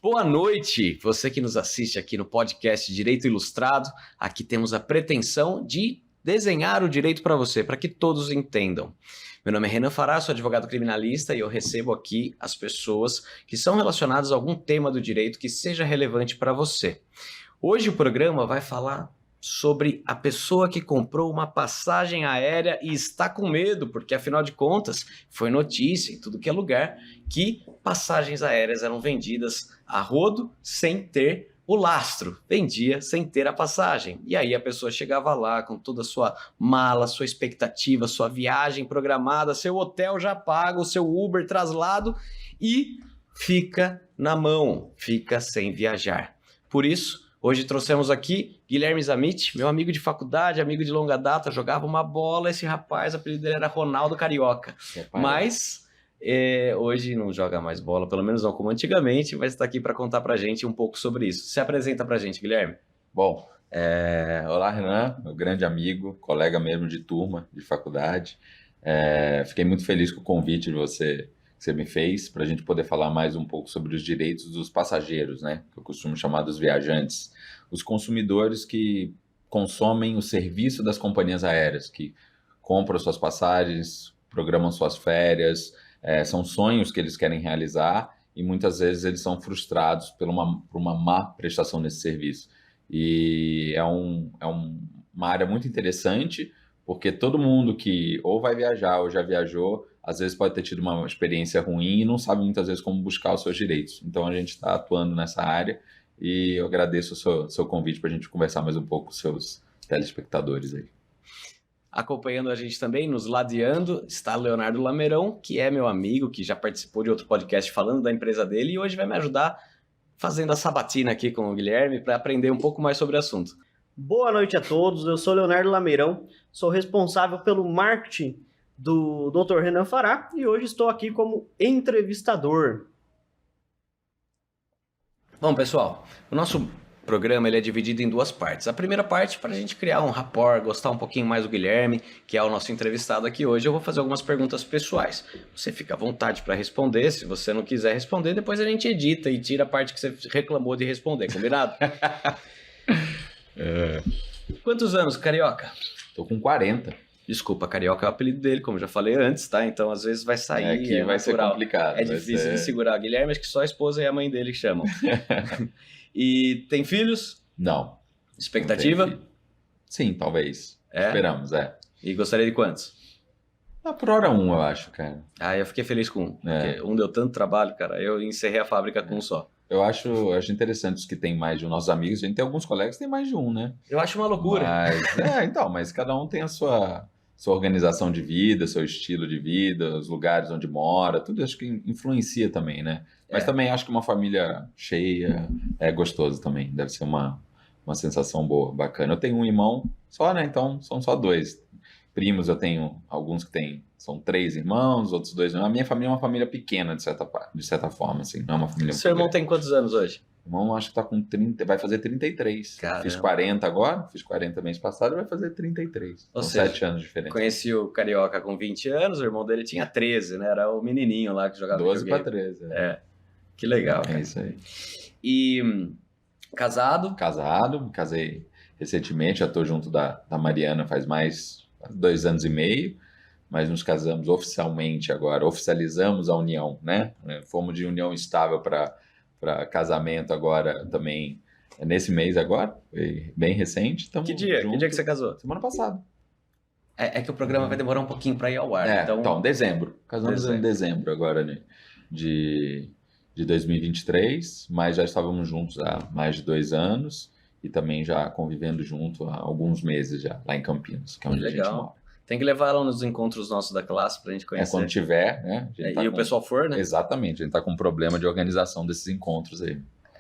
Boa noite, você que nos assiste aqui no podcast Direito Ilustrado. Aqui temos a pretensão de desenhar o direito para você, para que todos entendam. Meu nome é Renan Fará, sou advogado criminalista e eu recebo aqui as pessoas que são relacionadas a algum tema do direito que seja relevante para você. Hoje o programa vai falar sobre a pessoa que comprou uma passagem aérea e está com medo, porque afinal de contas foi notícia em tudo que é lugar que passagens aéreas eram vendidas a rodo sem ter o lastro, vendia sem ter a passagem. E aí a pessoa chegava lá com toda a sua mala, sua expectativa, sua viagem programada, seu hotel já pago, seu Uber traslado e fica na mão, fica sem viajar. Por isso, hoje trouxemos aqui Guilherme Zamit, meu amigo de faculdade, amigo de longa data, jogava uma bola, esse rapaz, o apelido dele era Ronaldo Carioca. Mas hoje não joga mais bola, pelo menos não como antigamente, mas está aqui para contar para a gente um pouco sobre isso. Se apresenta para a gente, Guilherme. Bom, olá Renan, meu grande amigo, colega mesmo de turma, de faculdade. Fiquei muito feliz com o convite que você me fez para a gente poder falar mais um pouco sobre os direitos dos passageiros, né? Que eu costumo chamar dos viajantes. Os consumidores que consomem o serviço das companhias aéreas, que compram suas passagens, programam suas férias, são sonhos que eles querem realizar e muitas vezes eles são frustrados por uma má prestação desse serviço. E é uma área muito interessante, porque todo mundo que ou vai viajar ou já viajou, às vezes pode ter tido uma experiência ruim e não sabe muitas vezes como buscar os seus direitos. Então a gente está atuando nessa área e eu agradeço o seu convite para a gente conversar mais um pouco com os seus telespectadores aí. Acompanhando a gente também, nos ladeando, está Leonardo Lameirão, que é meu amigo, que já participou de outro podcast falando da empresa dele e hoje vai me ajudar fazendo a sabatina aqui com o Guilherme para aprender um pouco mais sobre o assunto. Boa noite a todos, eu sou Leonardo Lameirão, sou responsável pelo marketing do Dr. Renan Fará e hoje estou aqui como entrevistador. Bom, pessoal, o nosso programa ele é dividido em duas partes. A primeira parte para a gente criar um rapport, gostar um pouquinho mais do Guilherme, que é o nosso entrevistado aqui hoje. Eu vou fazer algumas perguntas pessoais. Você fica à vontade para responder. Se você não quiser responder, depois a gente edita e tira a parte que você reclamou de responder, combinado? Quantos anos, Carioca? Tô com 40. Desculpa, Carioca é o apelido dele, como já falei antes, tá? Então, às vezes vai sair. Aqui vai ser complicado. É difícil de segurar. Guilherme, acho que só a esposa e a mãe dele que chamam. E tem filhos? Não. Expectativa? Não. Sim, talvez. Esperamos, E gostaria de quantos? Por hora eu acho, cara. Eu fiquei feliz com um. Porque um deu tanto trabalho, cara. Eu encerrei a fábrica com um só. Eu acho interessante os que tem mais de um. Nossos amigos, a gente tem alguns colegas que tem mais de um, né? Eu acho uma loucura. Mas cada um tem a sua organização de vida, seu estilo de vida, os lugares onde mora, tudo acho que influencia também, né? Mas também acho que uma família cheia é gostoso também, deve ser uma sensação boa, bacana. Eu tenho um irmão só, né? Então são só 2. Primos eu tenho alguns que são 3 irmãos, outros 2 irmãos. A minha família é uma família pequena, de certa forma, assim, não é uma família. Seu irmão tem quantos anos hoje? O irmão acho que tá com 30, vai fazer 33. Caramba. Fiz 40 agora, fiz 40 mês passado, vai fazer 33. Ou são seja, 7 anos de diferença. Conheci o Carioca com 20 anos, o irmão dele tinha 13, né? Era o menininho lá que jogava 12 para 13. Que legal, cara. É isso aí. E casado? Casado, me casei recentemente, já tô junto da Mariana faz mais 2 anos e meio, mas nos casamos oficialmente agora, oficializamos a união, né? Fomos de união estável para casamento agora também, nesse mês agora, foi bem recente. Que dia que você casou? Semana passada. É que o programa vai demorar um pouquinho para ir ao ar. Então, dezembro. Casamos em dezembro agora, né? De 2023, mas já estávamos juntos há mais de 2 anos e também já convivendo junto há alguns meses já, lá em Campinas, que é onde a gente mora. Tem que levar ela nos encontros nossos da classe pra gente conhecer. Quando tiver, né? O pessoal for, né? Exatamente, a gente tá com um problema de organização desses encontros aí.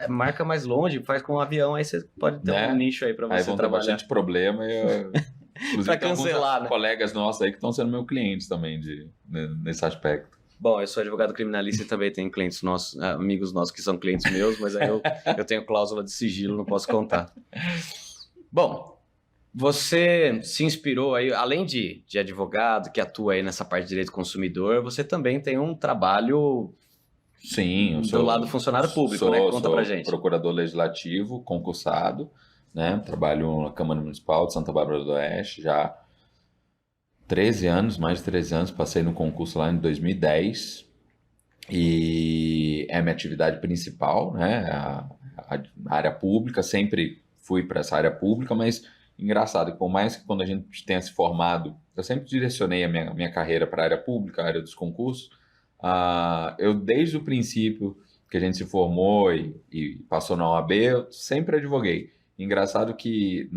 Marca mais longe, faz com um avião, aí você pode ter um nicho aí pra você trabalhar. Aí vão ter bastante problema e pra cancelar, né? Colegas nossos aí que estão sendo meus clientes também nesse aspecto. Bom, eu sou advogado criminalista e também tenho clientes nossos, amigos nossos que são clientes meus, mas aí eu tenho cláusula de sigilo, não posso contar. Bom, você se inspirou aí, além de advogado que atua aí nessa parte de direito do consumidor, você também tem um trabalho Sim, eu sou... Do lado funcionário público, né? Conta pra gente. Sou procurador legislativo, concursado, né? Trabalho na Câmara Municipal de Santa Bárbara do Oeste já há 13 anos, mais de 13 anos. Passei no concurso lá em 2010 e é a minha atividade principal, né? A área pública, sempre fui para essa área pública, mas engraçado que por mais que quando a gente tenha se formado, eu sempre direcionei a minha carreira para a área pública, a área dos concursos. Eu desde o princípio que a gente se formou e passou na OAB, eu sempre advoguei. Engraçado que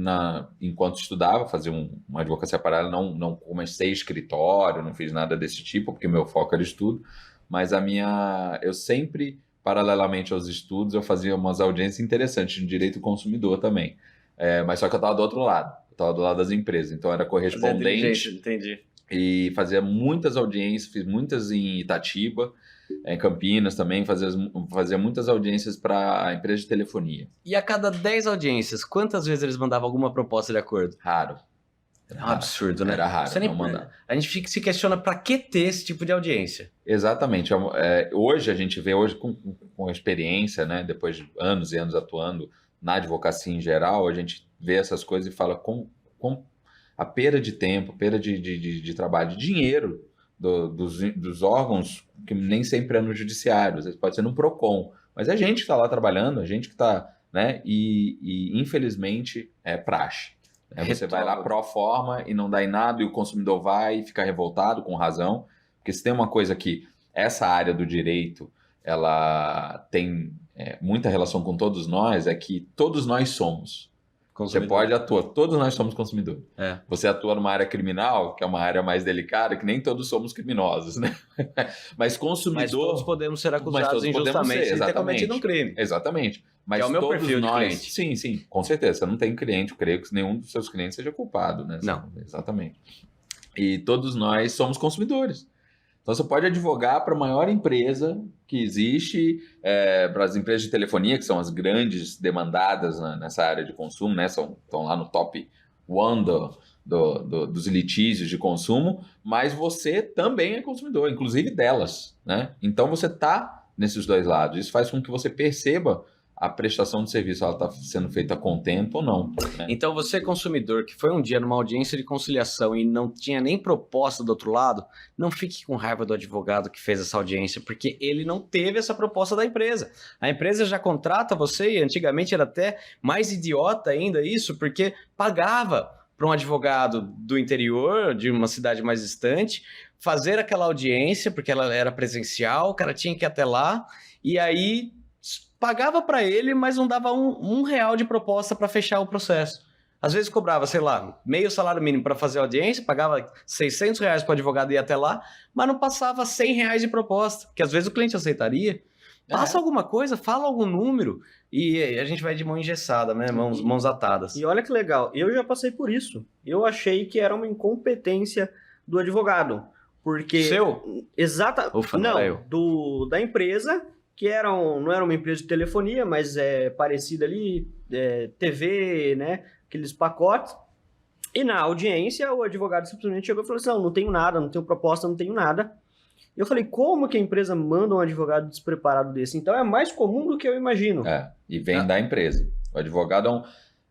enquanto estudava, fazia uma advocacia paralela, não comecei escritório, não fiz nada desse tipo, porque meu foco era estudo, mas eu sempre, paralelamente aos estudos, eu fazia umas audiências interessantes no direito do consumidor também. Mas só que eu estava do outro lado, eu estava do lado das empresas, então eu era correspondente. Entendi. E fazia muitas audiências, fiz muitas em Itatiba, em Campinas também, fazia muitas audiências para a empresa de telefonia. E a cada 10 audiências, quantas vezes eles mandavam alguma proposta de acordo? Raro. É um absurdo, né? Era raro, Você nem... não mandava. A gente se questiona para que ter esse tipo de audiência. Exatamente. Hoje a gente vê, hoje com a experiência, né, depois de anos e anos atuando na advocacia em geral, a gente vê essas coisas e fala com a perda de tempo, perda de trabalho, de dinheiro dos órgãos, que nem sempre é no judiciário, às vezes pode ser no PROCON, mas é a gente que está lá trabalhando, a gente que está, né, e infelizmente é praxe. Você vai lá pro forma e não dá em nada, e o consumidor vai ficar revoltado, com razão, porque se tem uma coisa que essa área do direito, ela tem muita relação com todos nós, é que todos nós somos. Você pode atuar, todos nós somos consumidores. Você atua numa área criminal, que é uma área mais delicada, que nem todos somos criminosos, né? Mas consumidor... Mas todos podemos ser acusados injustamente de ter cometido um crime. Exatamente. Mas que é o meu todos perfil de cliente. Sim, com certeza. Você não tem cliente, eu creio que nenhum dos seus clientes seja culpado, né? Não. Exatamente. E todos nós somos consumidores. Então você pode advogar para a maior empresa que existe, para as empresas de telefonia, que são as grandes demandadas nessa área de consumo, né? Estão lá no top 1 dos litígios de consumo, mas você também é consumidor, inclusive delas, né? Então você está nesses dois lados. Isso faz com que você perceba a prestação de serviço, ela está sendo feita com tempo ou não. Né? Então você, consumidor, que foi um dia numa audiência de conciliação e não tinha nem proposta do outro lado, não fique com raiva do advogado que fez essa audiência, porque ele não teve essa proposta da empresa. A empresa já contrata você, e antigamente era até mais idiota ainda isso, porque pagava para um advogado do interior, de uma cidade mais distante, fazer aquela audiência, porque ela era presencial, o cara tinha que ir até lá, e aí pagava para ele, mas não dava um real de proposta para fechar o processo. Às vezes cobrava, sei lá, meio salário mínimo para fazer audiência, pagava R$600 para o advogado ir até lá, mas não passava R$100 de proposta, que às vezes o cliente aceitaria. Passa alguma coisa, fala algum número, e a gente vai de mão engessada, né? Mãos atadas. E olha que legal, eu já passei por isso. Eu achei que era uma incompetência do advogado, porque... Seu? Exata... Ufa, não, da empresa... que não era uma empresa de telefonia, mas é parecida ali, TV, né, aqueles pacotes. E na audiência, o advogado simplesmente chegou e falou assim, não tenho nada, não tenho proposta, não tenho nada. Eu falei, como que a empresa manda um advogado despreparado desse? Então é mais comum do que eu imagino. E vem da empresa. O advogado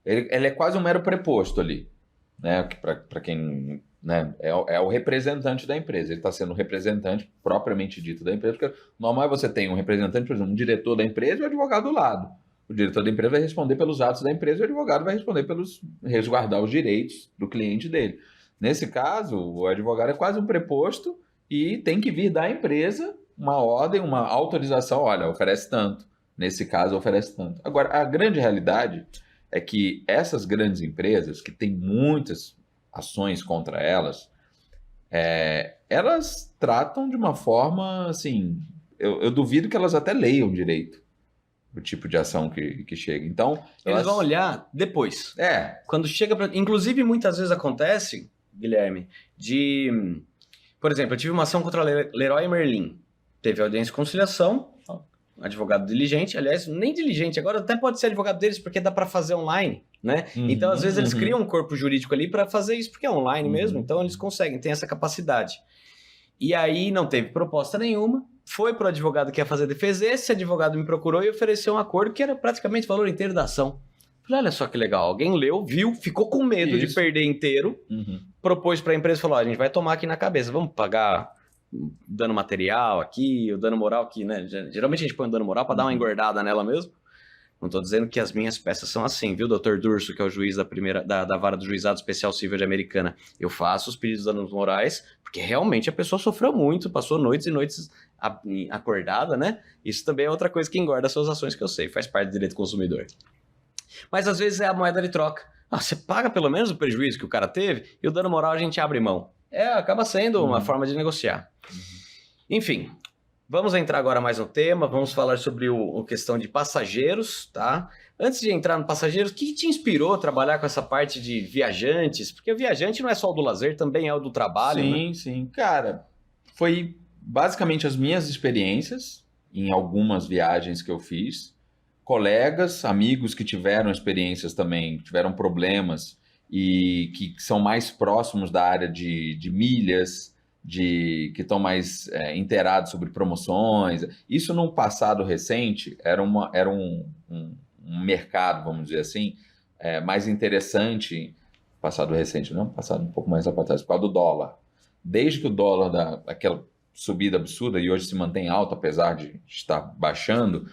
ele é quase um mero preposto ali, né, para quem... Né? É o representante da empresa, ele está sendo o representante propriamente dito da empresa, porque normal é você tem um representante, por exemplo, um diretor da empresa e o advogado do lado. O diretor da empresa vai responder pelos atos da empresa e o advogado vai responder pelos resguardar os direitos do cliente dele. Nesse caso, o advogado é quase um preposto e tem que vir da empresa uma ordem, uma autorização, olha, oferece tanto. Nesse caso, oferece tanto. Agora, a grande realidade é que essas grandes empresas, que têm muitas ações contra elas, elas tratam de uma forma, assim, eu duvido que elas até leiam direito o tipo de ação que chega. Então, eles vão olhar depois. Quando chega para... Inclusive, muitas vezes acontece, Guilherme, por exemplo, eu tive uma ação contra a Leroy Merlin. Teve audiência de conciliação, advogado diligente, aliás, nem diligente, agora até pode ser advogado deles, porque dá para fazer online, né? Então, às vezes, eles criam um corpo jurídico ali para fazer isso, porque é online mesmo, então eles conseguem, têm essa capacidade. E aí não teve proposta nenhuma, foi pro advogado que ia fazer defesa, esse advogado me procurou e ofereceu um acordo que era praticamente o valor inteiro da ação. Falei, olha só que legal, alguém leu, viu, ficou com medo de perder inteiro, propôs para a empresa e falou, a gente vai tomar aqui na cabeça, vamos pagar dano material aqui, o dano moral aqui, né? Geralmente a gente põe o dano moral para dar uma engordada nela mesmo. Não tô dizendo que as minhas peças são assim, viu, Dr. Durso, que é o juiz da vara do Juizado Especial Civil de Americana. Eu faço os pedidos de danos morais, porque realmente a pessoa sofreu muito, passou noites e noites acordada, né? Isso também é outra coisa que engorda as suas ações, que eu sei, faz parte do direito do consumidor. Mas às vezes é a moeda de troca. Você paga pelo menos o prejuízo que o cara teve e o dano moral a gente abre mão. Acaba sendo uma forma de negociar. Enfim, vamos entrar agora mais no tema, vamos falar sobre a questão de passageiros, tá? Antes de entrar no passageiros, o que te inspirou a trabalhar com essa parte de viajantes? Porque o viajante não é só o do lazer, também é o do trabalho, sim, né? Sim. Cara, foi basicamente as minhas experiências em algumas viagens que eu fiz. Colegas, amigos que tiveram experiências também, tiveram problemas e que são mais próximos da área de milhas, que estão mais inteirados sobre promoções. Isso no passado recente era um mercado, vamos dizer assim, mais interessante. Passado recente, não, passado um pouco mais lá para trás, por causa do dólar. Desde que o dólar aquela subida absurda e hoje se mantém alto, apesar de estar baixando,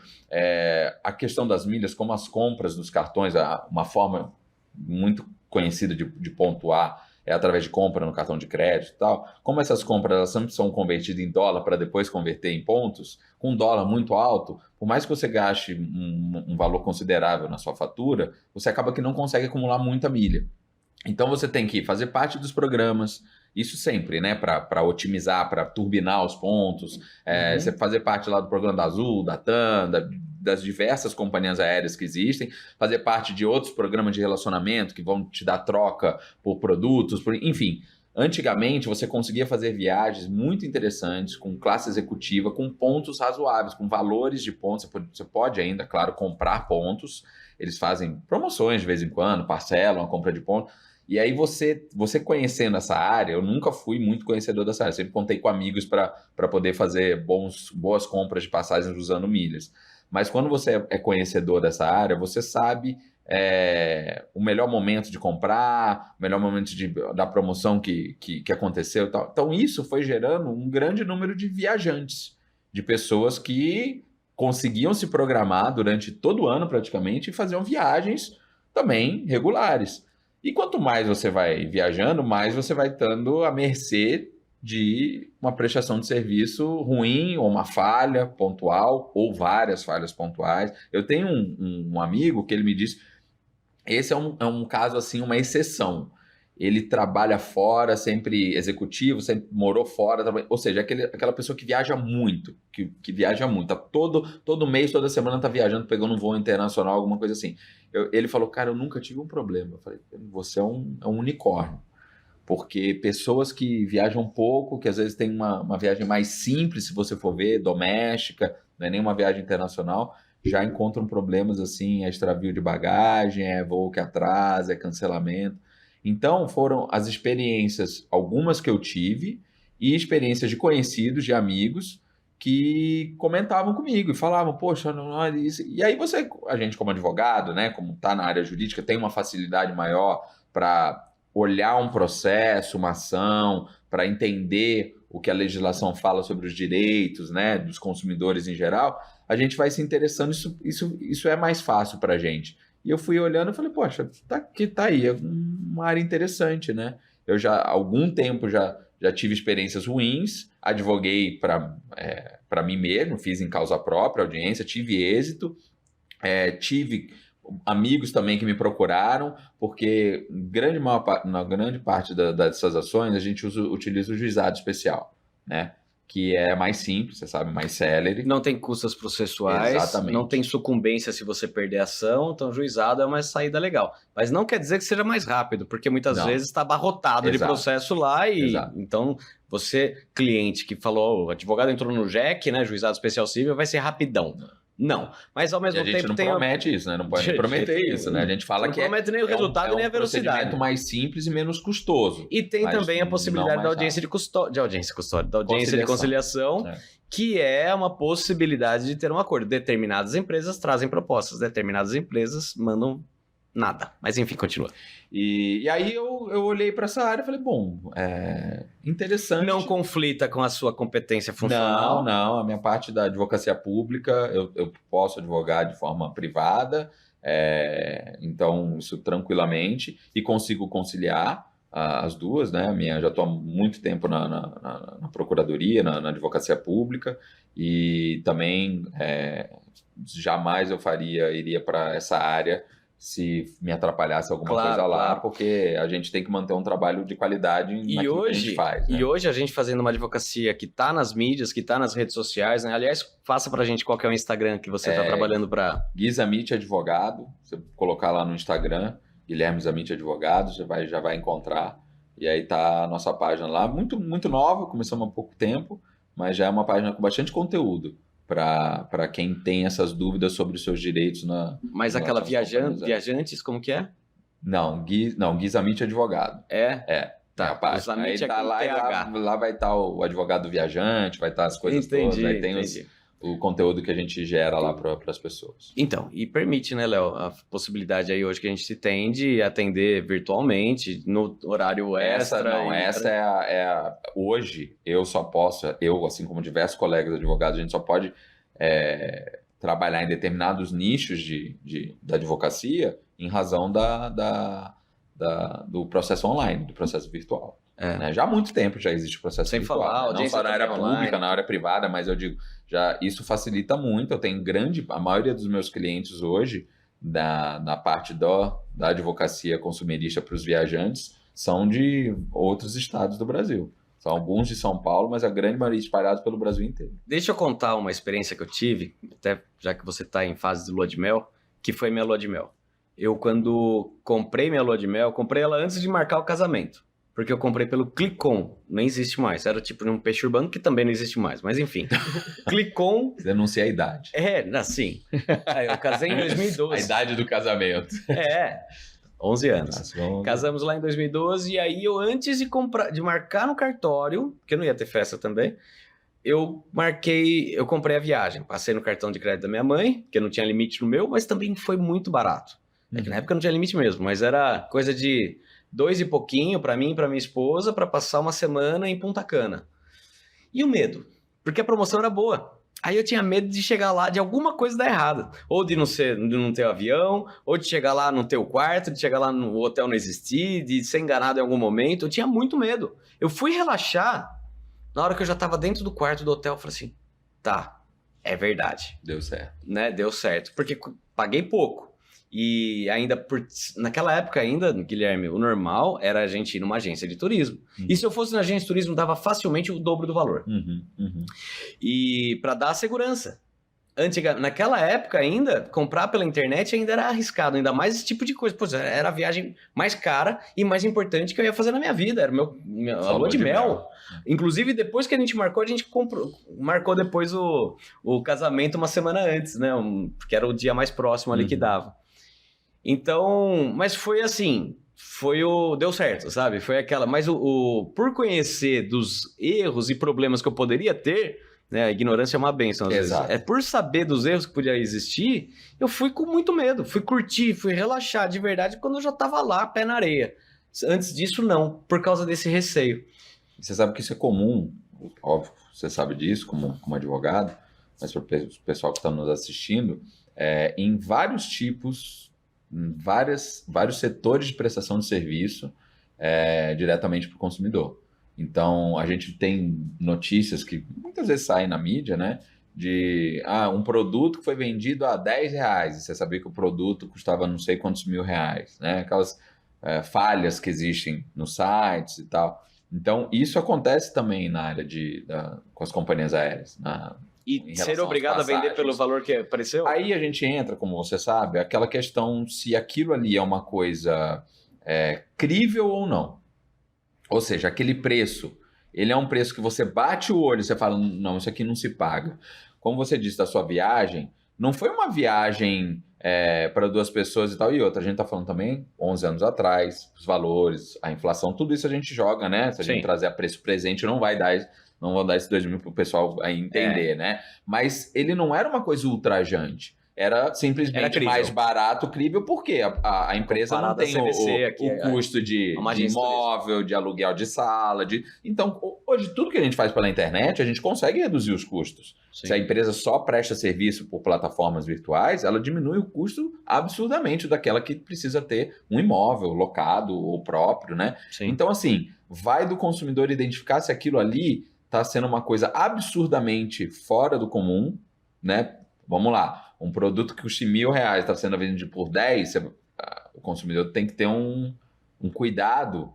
a questão das milhas, como as compras dos cartões, uma forma muito conhecida de pontuar é através de compra no cartão de crédito e tal. Como essas compras elas sempre são convertidas em dólar para depois converter em pontos, com um dólar muito alto, por mais que você gaste um valor considerável na sua fatura, você acaba que não consegue acumular muita milha. Então você tem que fazer parte dos programas, isso sempre, né? Para otimizar, para turbinar os pontos, você fazer parte lá do programa da Azul, da TAM, das diversas companhias aéreas que existem, fazer parte de outros programas de relacionamento que vão te dar troca por produtos, enfim. Antigamente você conseguia fazer viagens muito interessantes, com classe executiva, com pontos razoáveis, com valores de pontos. Você pode ainda, claro, comprar pontos, eles fazem promoções de vez em quando, parcelam a compra de pontos. E aí você conhecendo essa área, eu nunca fui muito conhecedor dessa área, sempre contei com amigos para poder fazer boas compras de passagens usando milhas. Mas quando você é conhecedor dessa área, você sabe o melhor momento de comprar, o melhor momento da promoção que aconteceu e tal. Então isso foi gerando um grande número de viajantes, de pessoas que conseguiam se programar durante todo o ano praticamente e faziam viagens também regulares. E quanto mais você vai viajando, mais você vai estando à mercê de uma prestação de serviço ruim, ou uma falha pontual, ou várias falhas pontuais. Eu tenho um amigo que ele me disse, esse é um caso assim, uma exceção. Ele trabalha fora, sempre executivo, sempre morou fora, ou seja, aquela pessoa que viaja muito, que viaja muito, tá todo mês, toda semana tá viajando, pegando um voo internacional, alguma coisa assim. Ele falou, cara, eu nunca tive um problema. Eu falei, você é um unicórnio, porque pessoas que viajam pouco, que às vezes tem uma viagem mais simples, se você for ver, doméstica, não é nem uma viagem internacional, já encontram problemas assim, extravio de bagagem, voo que atrasa, cancelamento. Então, foram as experiências, algumas que eu tive, e experiências de conhecidos, de amigos, que comentavam comigo e falavam, poxa, não é isso. E aí a gente como advogado, né, como está na área jurídica, tem uma facilidade maior para olhar um processo, uma ação, para entender o que a legislação fala sobre os direitos, né, dos consumidores em geral, a gente vai se interessando, isso é mais fácil para a gente. E eu fui olhando e falei, poxa, tá aí, é uma área interessante, né? Eu já há algum tempo já tive experiências ruins, advoguei para mim mesmo, fiz em causa própria, audiência, tive êxito, tive amigos também que me procuraram, porque na grande parte dessas ações a gente utiliza o juizado especial, né? Que é mais simples, você sabe, mais célere. Não tem custas processuais, exatamente. Não tem sucumbência se você perder a ação, então juizado é uma saída legal. Mas não quer dizer que seja mais rápido, porque muitas vezes está abarrotado de processo lá e então você, cliente que falou, o advogado entrou no JEC, né, Juizado Especial Civil, vai ser rapidão. Não, mas ao mesmo E a gente tempo não tem... promete isso, né? Não pode prometer isso, né? A gente fala não que promete nem o resultado nem a velocidade. procedimento mais simples e menos custoso. E tem mas também a não possibilidade mais da audiência de custódia, da audiência de conciliação, É. que é uma possibilidade de ter um acordo. Determinadas empresas trazem propostas, determinadas empresas mandam nada. Mas enfim, continua. E aí eu olhei para essa área e falei, bom, interessante. Não conflita com a sua competência funcional. Não, a minha parte da advocacia pública, eu posso advogar de forma privada, então isso tranquilamente, e consigo conciliar as duas, né? Já estou há muito tempo na procuradoria, na advocacia pública, e também jamais eu iria para essa área se me atrapalhasse alguma coisa lá, claro. Porque a gente tem que manter um trabalho de qualidade naquilo que a gente faz. Né? E hoje a gente fazendo uma advocacia que está nas mídias, que está nas redes sociais, né? Aliás, faça pra gente qual que é o Instagram que você está trabalhando para... Gui Zamit Advogado, você colocar lá no Instagram, Guilherme Zamit Advogado, já vai encontrar. E aí tá a nossa página lá, muito, muito nova, começamos há pouco tempo, mas já é uma página com bastante conteúdo para quem tem essas dúvidas sobre os seus direitos na... Mas aquela viajantes, como que é? Não, Gui Zamit Advogado. Tá, a página. Aí tá lá vai estar o advogado viajante, vai estar as coisas todas, aí tem o conteúdo que a gente gera lá para as pessoas. Então, e permite, né, Léo, a possibilidade aí hoje que a gente se tem de atender virtualmente, no horário extra. Hoje, eu, assim como diversos colegas advogados, a gente só pode trabalhar em determinados nichos da advocacia em razão do processo online, do processo virtual. Né? Já há muito tempo já existe o processo sem virtual. Falar, né? Não só na área pública, na área privada, mas eu digo, isso facilita muito. Eu tenho a maioria dos meus clientes hoje, na parte da advocacia consumerista para os viajantes, são de outros estados do Brasil. São alguns de São Paulo, mas a grande maioria espalhados pelo Brasil inteiro. Deixa eu contar uma experiência que eu tive, até já que você está em fase de lua de mel, que foi minha lua de mel. Eu, quando comprei minha lua de mel, comprei ela antes de marcar o casamento. Porque eu comprei pelo Clicon, nem existe mais. Era tipo um peixe urbano que também não existe mais. Mas enfim, Clicon... Denunciei a idade. Assim. Eu casei em 2012. A idade do casamento. 11 anos. Casamos lá em 2012 e aí eu, antes de marcar no cartório, porque eu não ia ter festa também, eu comprei a viagem. Passei no cartão de crédito da minha mãe, porque não tinha limite no meu, mas também foi muito barato. É que na época não tinha limite mesmo, mas era coisa de 2 e pouquinho para mim e para minha esposa para passar uma semana em Punta Cana. E o medo? Porque a promoção era boa. Aí eu tinha medo de chegar lá, de alguma coisa dar errado. Ou de não ter avião, ou de chegar lá não ter o quarto, de chegar lá no hotel não existir, de ser enganado em algum momento. Eu tinha muito medo. Eu fui relaxar, na hora que eu já estava dentro do quarto do hotel, eu falei assim, tá, é verdade. Deu certo. Né? Deu certo, porque paguei pouco. E ainda, naquela época ainda, Guilherme, o normal era a gente ir numa agência de turismo. E se eu fosse na agência de turismo, dava facilmente o dobro do valor. E para dar segurança. Naquela época ainda, comprar pela internet ainda era arriscado, ainda mais esse tipo de coisa. Pois era a viagem mais cara e mais importante que eu ia fazer na minha vida. Era a lua de mel. Inclusive, depois que a gente marcou depois o casamento uma semana antes, né? Porque era o dia mais próximo ali que dava. Então, mas foi assim, deu certo, sabe? Foi aquela, mas por conhecer dos erros e problemas que eu poderia ter, né? A ignorância é uma bênção, às vezes. Por saber dos erros que podia existir, eu fui com muito medo, fui curtir, fui relaxar de verdade quando eu já estava lá, pé na areia. Antes disso, não, por causa desse receio. Você sabe que isso é comum, óbvio, você sabe disso como advogado, mas para o pessoal que está nos assistindo, em vários tipos, vários setores de prestação de serviço diretamente para o consumidor. Então, a gente tem notícias que muitas vezes saem na mídia, né? De um produto que foi vendido a R$10, e você sabia que o produto custava não sei quantos R$1.000, né? Aquelas falhas que existem nos sites e tal. Então, isso acontece também na área com as companhias aéreas, e ser obrigado a vender pelo valor que apareceu? Aí a gente entra, como você sabe, aquela questão se aquilo ali é uma coisa crível ou não. Ou seja, aquele preço, ele é um preço que você bate o olho e você fala, não, isso aqui não se paga. Como você disse da sua viagem, não foi uma viagem para duas pessoas e tal. E outra, a gente tá falando também 11 anos atrás, os valores, a inflação, tudo isso a gente joga, né? Se a gente trazer a preço presente, não vão dar esses 2 mil pro pessoal entender, né? Mas ele não era uma coisa ultrajante. Era simplesmente mais barato, crível, porque a empresa não tem o custo de imóvel, de aluguel de sala. Então, hoje, tudo que a gente faz pela internet, a gente consegue reduzir os custos. Sim. Se a empresa só presta serviço por plataformas virtuais, ela diminui o custo absurdamente daquela que precisa ter um imóvel locado ou próprio, né? Sim. Então, assim, vai do consumidor identificar se aquilo ali está sendo uma coisa absurdamente fora do comum, né? Vamos lá. Um produto que custa R$1.000 está sendo vendido por 10, o consumidor tem que ter um cuidado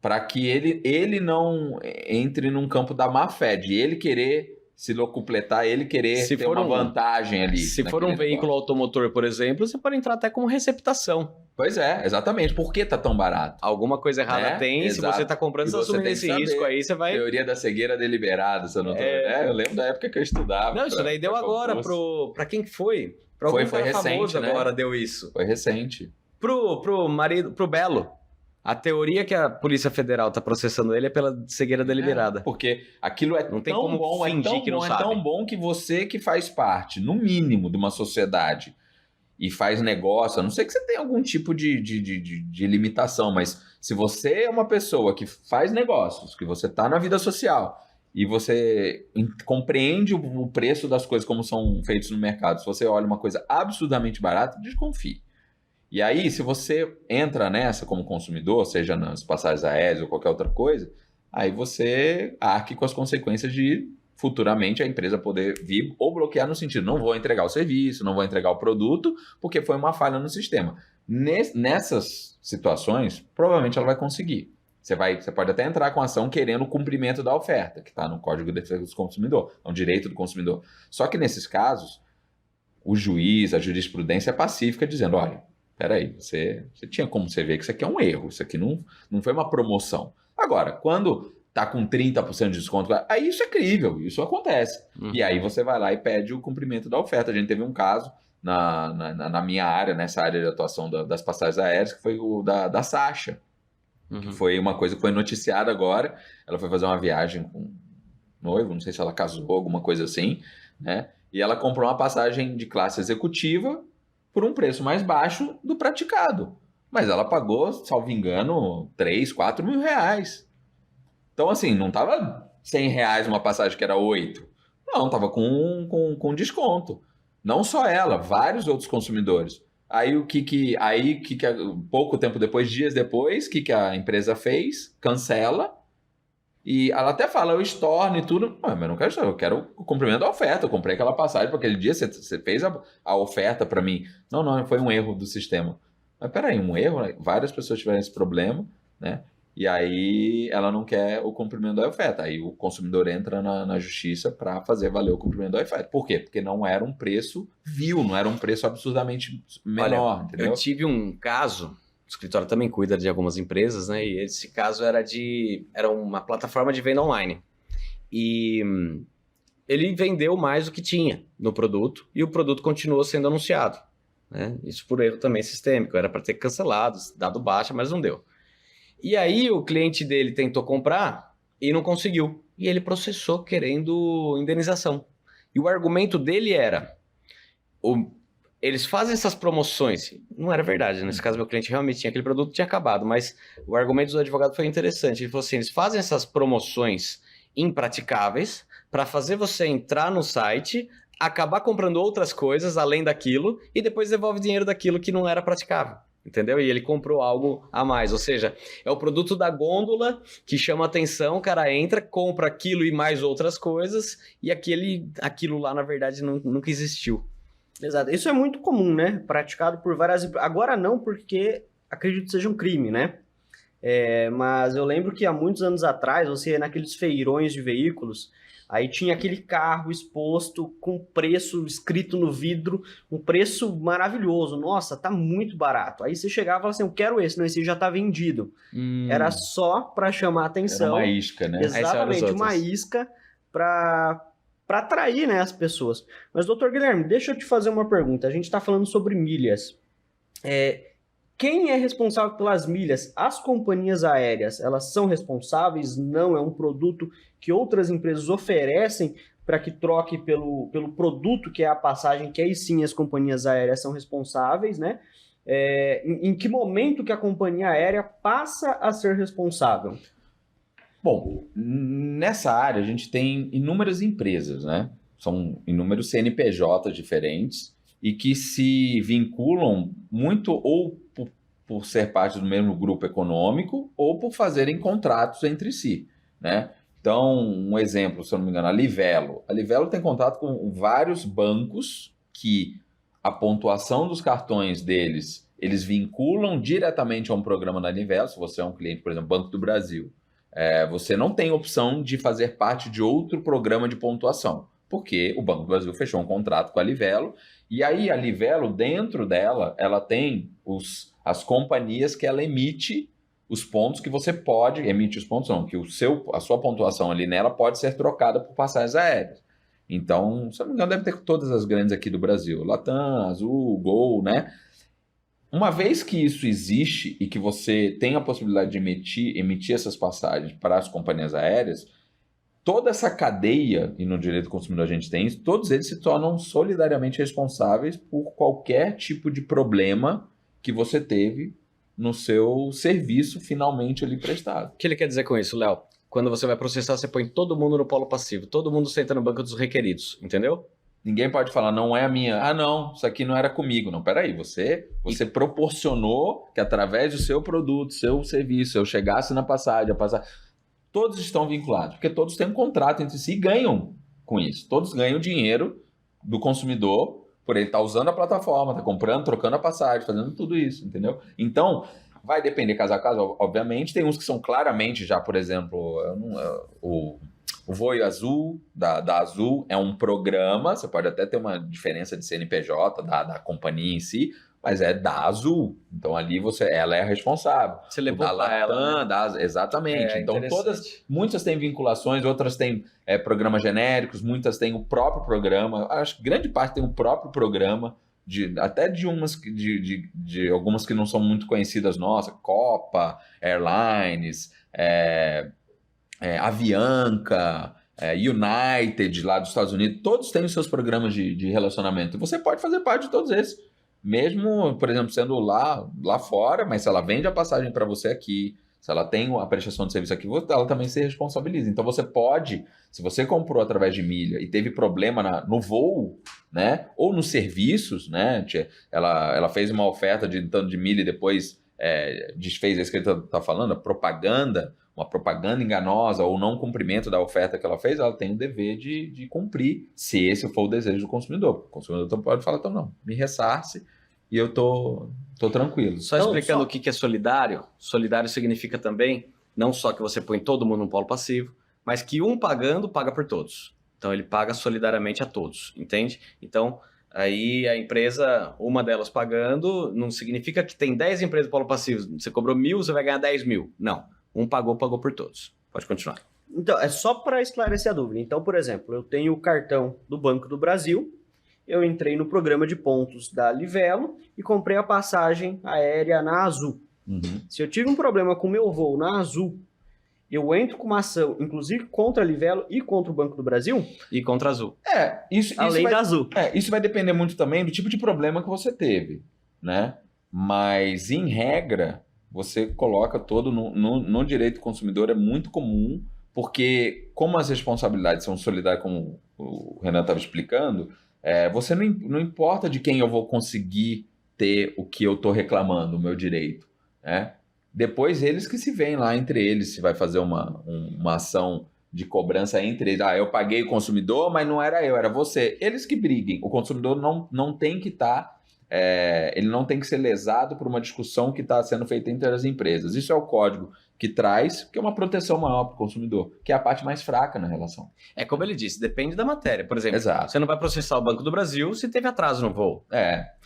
para que ele não entre num campo da má fé, de ele querer se locupletar, ele querer ter uma vantagem ali. Se for um veículo automotor, por exemplo, você pode entrar até como receptação. Pois é, exatamente. Por que tá tão barato? Alguma coisa errada tem. Exato. Se você está comprando, você assumindo esse risco aí, você vai... Teoria da cegueira deliberada, se eu não tô... eu lembro da época que eu estudava. Não, isso daí deu agora para quem que foi? Foi recente, né? Agora deu isso. Foi recente. Pro marido, pro Belo. A teoria que a Polícia Federal está processando ele é pela cegueira deliberada. Porque aquilo não tem como bom, é tão bom que você que faz parte, no mínimo, de uma sociedade e faz negócio, a não ser que você tenha algum tipo de limitação, mas se você é uma pessoa que faz negócios, que você está na vida social e você compreende o preço das coisas como são feitos no mercado, se você olha uma coisa absurdamente barata, desconfie. E aí, se você entra nessa como consumidor, seja nas passagens aéreas ou qualquer outra coisa, aí você arque com as consequências de futuramente a empresa poder vir ou bloquear no sentido, não vou entregar o serviço, não vou entregar o produto, porque foi uma falha no sistema. Nessas situações, provavelmente ela vai conseguir. Você pode até entrar com ação querendo o cumprimento da oferta, que está no Código de Defesa do Consumidor, é um direito do consumidor. Só que nesses casos, o juiz, a jurisprudência é pacífica, dizendo, olha, peraí, você tinha como você ver que isso aqui é um erro, isso aqui não foi uma promoção. Agora, quando tá com 30% de desconto, aí isso é crível, isso acontece. E aí você vai lá e pede o cumprimento da oferta. A gente teve um caso na minha área, nessa área de atuação das passagens aéreas, que foi o da Sasha. Que foi uma coisa que foi noticiada agora. Ela foi fazer uma viagem com um noivo, não sei se ela casou, alguma coisa assim, né? E ela comprou uma passagem de classe executiva por um preço mais baixo do praticado. Mas ela pagou, salvo engano, 3, 4 mil reais. Então, assim, não estava R$100 uma passagem que era 8. Não, estava com desconto. Não só ela, vários outros consumidores. Aí, pouco tempo depois, dias depois, o que a empresa fez? Cancela. E ela até fala, eu estorno e tudo. Mas eu não quero estorno, eu quero o cumprimento da oferta. Eu comprei aquela passagem para aquele dia, você fez a oferta para mim. Não, foi um erro do sistema. Mas peraí, um erro? Várias pessoas tiveram esse problema, né? E aí ela não quer o cumprimento da oferta. Aí o consumidor entra na justiça para fazer valer o cumprimento da oferta. Por quê? Porque não era um preço vil, não era um preço absurdamente menor. Olha, entendeu? Eu tive um caso, o escritório também cuida de algumas empresas, né? E esse caso era uma plataforma de venda online. E ele vendeu mais do que tinha no produto e o produto continuou sendo anunciado, né? Isso por erro também sistêmico. Era para ter cancelado, dado baixa, mas não deu. E aí o cliente dele tentou comprar e não conseguiu. E ele processou querendo indenização. E o argumento dele era... Eles fazem essas promoções. Não era verdade. Nesse caso, meu cliente realmente tinha aquele produto, tinha acabado. Mas o argumento do advogado foi interessante. Ele falou assim, eles fazem essas promoções impraticáveis para fazer você entrar no site, acabar comprando outras coisas além daquilo e depois devolve dinheiro daquilo que não era praticável. Entendeu? E ele comprou algo a mais. Ou seja, é o produto da gôndola que chama atenção, o cara entra, compra aquilo e mais outras coisas e aquilo lá, na verdade, nunca existiu. Exato. Isso é muito comum, né? Praticado por várias... Agora não, porque acredito que seja um crime, né? Mas eu lembro que há muitos anos atrás, você ia naqueles feirões de veículos, aí tinha aquele carro exposto com preço escrito no vidro, um preço maravilhoso. Nossa, tá muito barato. Aí você chegava e falava assim, eu quero esse. Não, esse já tá vendido. Era só para chamar a atenção. Era uma isca, né? Exatamente, uma isca para para atrair, né, as pessoas. Mas, doutor Guilherme, deixa eu te fazer uma pergunta. A gente está falando sobre milhas. Quem é responsável pelas milhas? As companhias aéreas, elas são responsáveis? Não, é um produto que outras empresas oferecem para que troque pelo produto que é a passagem, que aí sim as companhias aéreas são responsáveis, né? Em que momento que a companhia aérea passa a ser responsável? Bom, nessa área a gente tem inúmeras empresas, né? São inúmeros CNPJs diferentes e que se vinculam muito ou por ser parte do mesmo grupo econômico ou por fazerem contratos entre si, né? Então, um exemplo, se eu não me engano, a Livelo. A Livelo tem contato com vários bancos que a pontuação dos cartões deles, eles vinculam diretamente a um programa da Livelo. Se você é um cliente, por exemplo, Banco do Brasil, você não tem opção de fazer parte de outro programa de pontuação, porque o Banco do Brasil fechou um contrato com a Livelo, e aí a Livelo, dentro dela, ela tem as companhias que ela emite os pontos que você pode, emite os pontos não, que a sua pontuação ali nela pode ser trocada por passagens aéreas. Então, se eu não me engano, deve ter todas as grandes aqui do Brasil, Latam, Azul, Gol, né? Uma vez que isso existe e que você tem a possibilidade de emitir essas passagens para as companhias aéreas, toda essa cadeia, e no direito do consumidor a gente tem isso, todos eles se tornam solidariamente responsáveis por qualquer tipo de problema que você teve no seu serviço finalmente ali prestado. O que ele quer dizer com isso, Léo? Quando você vai processar, você põe todo mundo no polo passivo, todo mundo senta no banco dos requeridos, entendeu? Ninguém pode falar, não é a minha. Ah, não, isso aqui não era comigo. Não, peraí, você proporcionou que através do seu produto, seu serviço, eu chegasse na passagem, a passagem... Todos estão vinculados, porque todos têm um contrato entre si e ganham com isso. Todos ganham dinheiro do consumidor por ele estar usando a plataforma, tá comprando, trocando a passagem, fazendo tudo isso, entendeu? Então, vai depender caso a caso, obviamente. Tem uns que são claramente já, por exemplo, o Voio Azul, da Azul, é um programa, você pode até ter uma diferença de CNPJ da companhia em si, mas é da Azul. Então ali ela é a responsável. Você levou para ela, né? Exatamente. Então muitas têm vinculações, outras têm programas genéricos, muitas têm o próprio programa. Acho que grande parte tem o próprio programa, até de algumas que não são muito conhecidas nossas, Copa, Airlines, Avianca, United lá dos Estados Unidos, todos têm os seus programas de relacionamento. Você pode fazer parte de todos esses. Mesmo, por exemplo, sendo lá fora, mas se ela vende a passagem para você aqui, se ela tem a prestação de serviço aqui, ela também se responsabiliza. Então você pode, se você comprou através de milha e teve problema no voo, né, ou nos serviços, né, ela fez uma oferta de tanto de milha e depois desfez, é isso que ele está falando, uma propaganda enganosa ou não cumprimento da oferta que ela fez, ela tem o dever de cumprir, se esse for o desejo do consumidor. O consumidor pode falar, então não, me ressarce e eu tô tranquilo. Só explicando o que é solidário. Solidário significa também, não só que você põe todo mundo no polo passivo, mas que um pagando, paga por todos. Então ele paga solidariamente a todos, entende? Então, aí a empresa, uma delas pagando, não significa que tem 10 empresas no polo passivo, você cobrou 1.000, você vai ganhar 10.000. Não. Um pagou por todos. Pode continuar. Então, é só para esclarecer a dúvida. Então, por exemplo, eu tenho o cartão do Banco do Brasil, eu entrei no programa de pontos da Livelo e comprei a passagem aérea na Azul. Uhum. Se eu tive um problema com o meu voo na Azul, eu entro com uma ação, inclusive contra a Livelo e contra o Banco do Brasil? E contra a Azul. Além da Azul. Isso vai depender muito também do tipo de problema que você teve, né? Mas, em regra, você coloca todo no direito do consumidor, é muito comum, porque como as responsabilidades são solidárias, como o Renan estava explicando, você não importa de quem eu vou conseguir ter o que eu estou reclamando, o meu direito, né? Depois eles que se veem lá entre eles, se vai fazer uma ação de cobrança entre eles. Eu paguei o consumidor, mas não era eu, era você. Eles que briguem. O consumidor não tem que estar... ele não tem que ser lesado por uma discussão que está sendo feita entre as empresas. Isso é o código que traz, que é uma proteção maior para o consumidor, que é a parte mais fraca na relação. É como ele disse, depende da matéria. Por exemplo, Exato. Você não vai processar o Banco do Brasil se teve atraso no voo.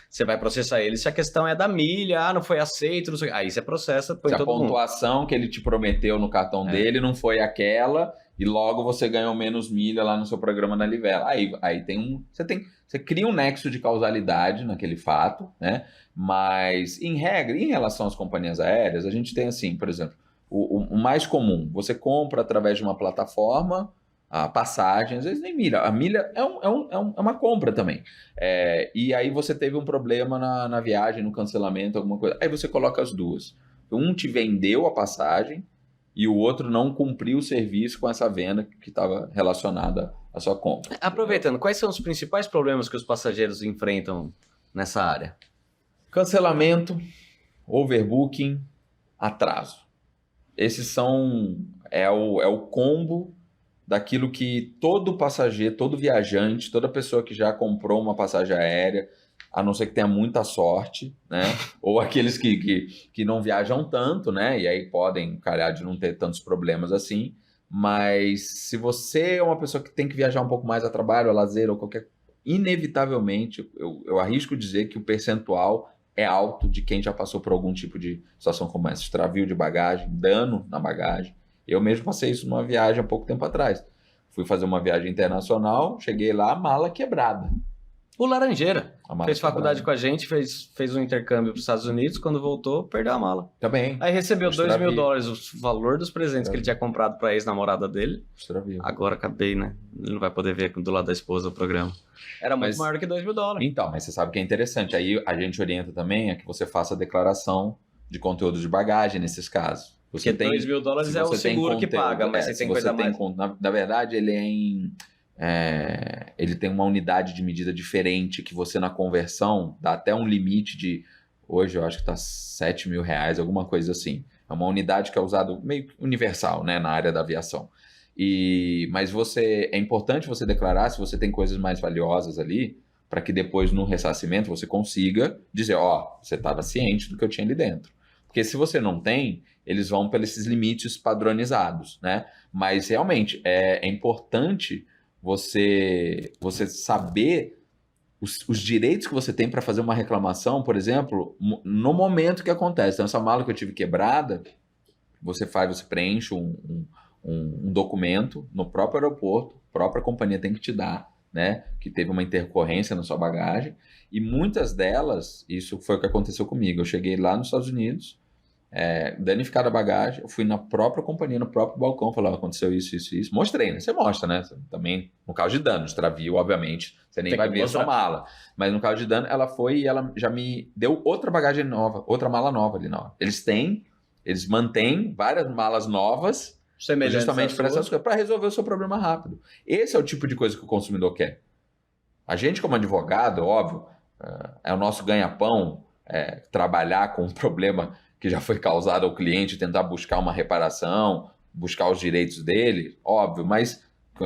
Você vai processar ele se a questão é da milha, não foi aceito, não sei. Aí você processa, põe se todo mundo. Se a pontuação que ele te prometeu no cartão dele não foi aquela, e logo você ganhou menos milha lá no seu programa da Livelo. Aí você cria um nexo de causalidade naquele fato, né? Mas, em regra, em relação às companhias aéreas, a gente tem assim, por exemplo, o mais comum, você compra através de uma plataforma a passagem, às vezes nem milha. A milha é uma compra também. E aí você teve um problema na viagem, no cancelamento, alguma coisa. Aí você coloca as duas. Um te vendeu a passagem e o outro não cumpriu o serviço com essa venda que estava relacionada à sua compra. Aproveitando, quais são os principais problemas que os passageiros enfrentam nessa área? Cancelamento, overbooking, atraso. Esses é o combo daquilo que todo passageiro, todo viajante, toda pessoa que já comprou uma passagem aérea, a não ser que tenha muita sorte, né? Ou aqueles que não viajam tanto, né? E aí podem calhar de não ter tantos problemas assim. Mas se você é uma pessoa que tem que viajar um pouco mais a trabalho, a lazer ou qualquer... Inevitavelmente, eu arrisco dizer que o percentual é alto de quem já passou por algum tipo de situação como essa. Extravio de bagagem, dano na bagagem. Eu mesmo passei isso numa viagem há pouco tempo atrás. Fui fazer uma viagem internacional, cheguei lá, mala quebrada. O Laranjeira fez faculdade quebrada. com a gente, fez um intercâmbio para os Estados Unidos, quando voltou, perdeu a mala. Também. Aí recebeu Extravio. $2.000, o valor dos presentes que ele tinha comprado para a ex-namorada dele. Extravio. Agora acabei, né? Ele não vai poder ver do lado da esposa o programa. Era muito maior do que $2.000. Então, mas você sabe que é interessante. Aí a gente orienta também a que você faça a declaração de conteúdo de bagagem nesses casos. Porque $2.000 é o seguro que paga, mas você tem coisa mais... Na verdade, ele tem uma unidade de medida diferente que você na conversão dá até um limite de... Hoje eu acho que está R$7.000, alguma coisa assim. É uma unidade que é usada meio universal, né, na área da aviação. Mas é importante você declarar se você tem coisas mais valiosas ali, para que depois no ressarcimento você consiga dizer, você estava ciente do que eu tinha ali dentro. Porque se você não tem, eles vão pelos esses limites padronizados, né? Mas realmente é importante você saber os direitos que você tem para fazer uma reclamação, por exemplo, no momento que acontece. Então, essa mala que eu tive quebrada, você preenche um documento no próprio aeroporto, a própria companhia tem que te dar, né? Que teve uma intercorrência na sua bagagem. E muitas delas, isso foi o que aconteceu comigo. Eu cheguei lá nos Estados Unidos, danificada a bagagem, eu fui na própria companhia, no próprio balcão, falei, aconteceu isso. Mostrei, né? Você mostra, né? Também, no caso de dano, extravio, obviamente, você nem vai ver a sua mala. Mas no caso de dano, ela foi e ela já me deu outra bagagem nova, outra mala nova ali na hora. Eles mantêm várias malas novas, justamente para essas coisas, para resolver o seu problema rápido. Esse é o tipo de coisa que o consumidor quer. A gente, como advogado, óbvio, é o nosso ganha-pão, trabalhar com um problema que já foi causado ao cliente, tentar buscar uma reparação, buscar os direitos dele, óbvio, mas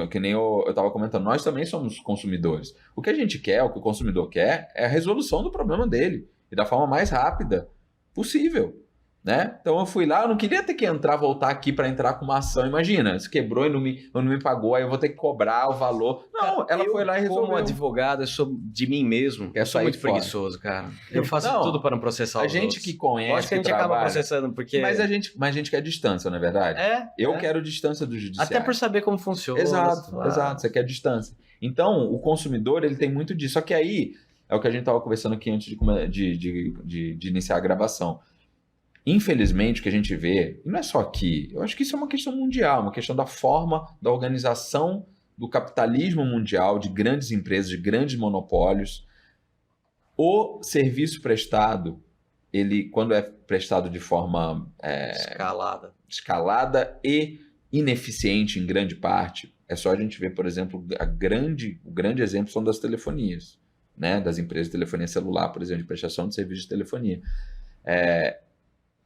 que nem eu estava comentando, nós também somos consumidores. O que a gente quer, o que o consumidor quer, é a resolução do problema dele, e da forma mais rápida possível. Né? Então eu fui lá, eu não queria ter que voltar aqui para entrar com uma ação. Imagina, se quebrou e não me pagou, aí eu vou ter que cobrar o valor. Não, ela foi lá e resolveu. Como advogado, eu sou de mim mesmo. Eu sou muito preguiçoso, cara. Eu faço tudo para não processar os outros. A gente que conhece, acho que a gente acaba processando porque... Mas a gente quer distância, não é verdade? Eu quero distância do judiciário. Até por saber como funciona. Exato. Você quer distância. Então, o consumidor, ele tem muito disso. Só que aí, é o que a gente estava conversando aqui antes de iniciar a gravação. Infelizmente, o que a gente vê, e não é só aqui, eu acho que isso é uma questão mundial, uma questão da forma da organização do capitalismo mundial, de grandes empresas, de grandes monopólios. O serviço prestado, ele, quando é prestado de forma escalada e ineficiente em grande parte, é só a gente ver, por exemplo, o grande exemplo são das telefonias, né? Das empresas de telefonia celular, por exemplo, de prestação de serviço de telefonia.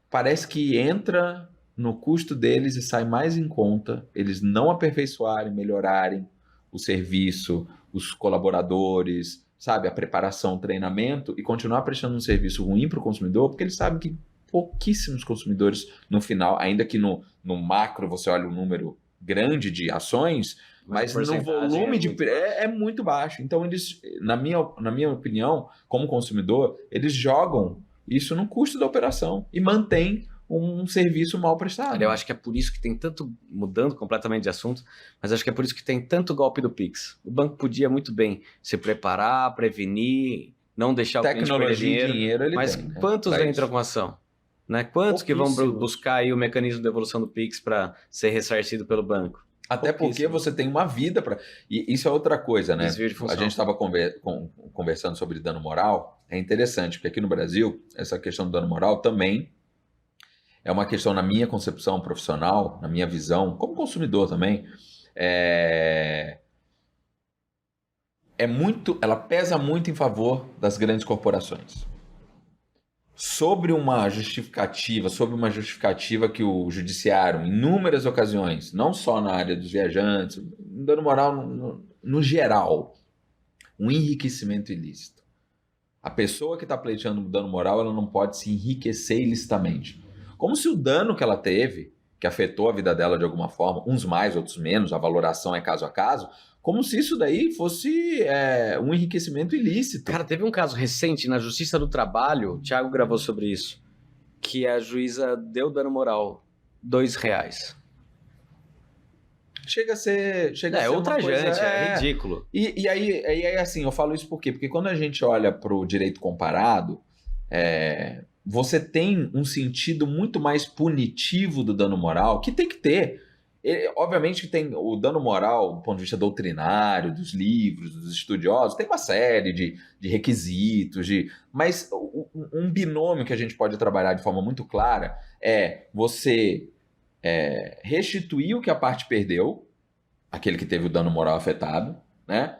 Parece que entra no custo deles e sai mais em conta eles não aperfeiçoarem, melhorarem o serviço, os colaboradores, sabe, a preparação, o treinamento, e continuar prestando um serviço ruim para o consumidor, porque eles sabem que pouquíssimos consumidores no final, ainda que no macro você olha um número grande de ações, mas no volume é muito baixo. Então eles, na minha opinião, como consumidor, eles jogam isso no custo da operação e mantém um serviço mal prestado. Olha, eu acho que é por isso que tem tanto, mudando completamente de assunto, mas acho que é por isso que tem tanto golpe do Pix. O banco podia muito bem se preparar, prevenir, não deixar o cliente perder Tecnologia e dinheiro ele mas tem, né? quantos Pra entram isso. com ação? Né? Quantos que vão Pouquíssimos. buscar aí o mecanismo de devolução do Pix para ser ressarcido pelo banco? Até porque Pouquíssimo. você tem uma vida para. E isso é outra coisa, né? Desvio de A função. gente estava conversando sobre dano moral. É interessante, porque aqui no Brasil, essa questão do dano moral também é uma questão, na minha concepção profissional, na minha visão, como consumidor também, ela pesa muito em favor das grandes corporações. Sobre uma justificativa que o judiciário, em inúmeras ocasiões, não só na área dos viajantes, dano moral no geral, um enriquecimento ilícito. A pessoa que está pleiteando dano moral, ela não pode se enriquecer ilicitamente. Como se o dano que ela teve, que afetou a vida dela de alguma forma, uns mais, outros menos, a valoração é caso a caso, como se isso daí fosse um enriquecimento ilícito. Cara, teve um caso recente na Justiça do Trabalho, o Thiago gravou sobre isso, que a juíza deu dano moral, R$2. Chega a ser É uma ultrajante, coisa, é ridículo. E aí, assim, eu falo isso por quê? Porque quando a gente olha para o direito comparado, você tem um sentido muito mais punitivo do dano moral, que tem que ter. Obviamente que tem o dano moral, do ponto de vista doutrinário, dos livros, dos estudiosos, tem uma série de requisitos, mas um binômio que a gente pode trabalhar de forma muito clara é você restituir o que a parte perdeu, aquele que teve o dano moral afetado, né?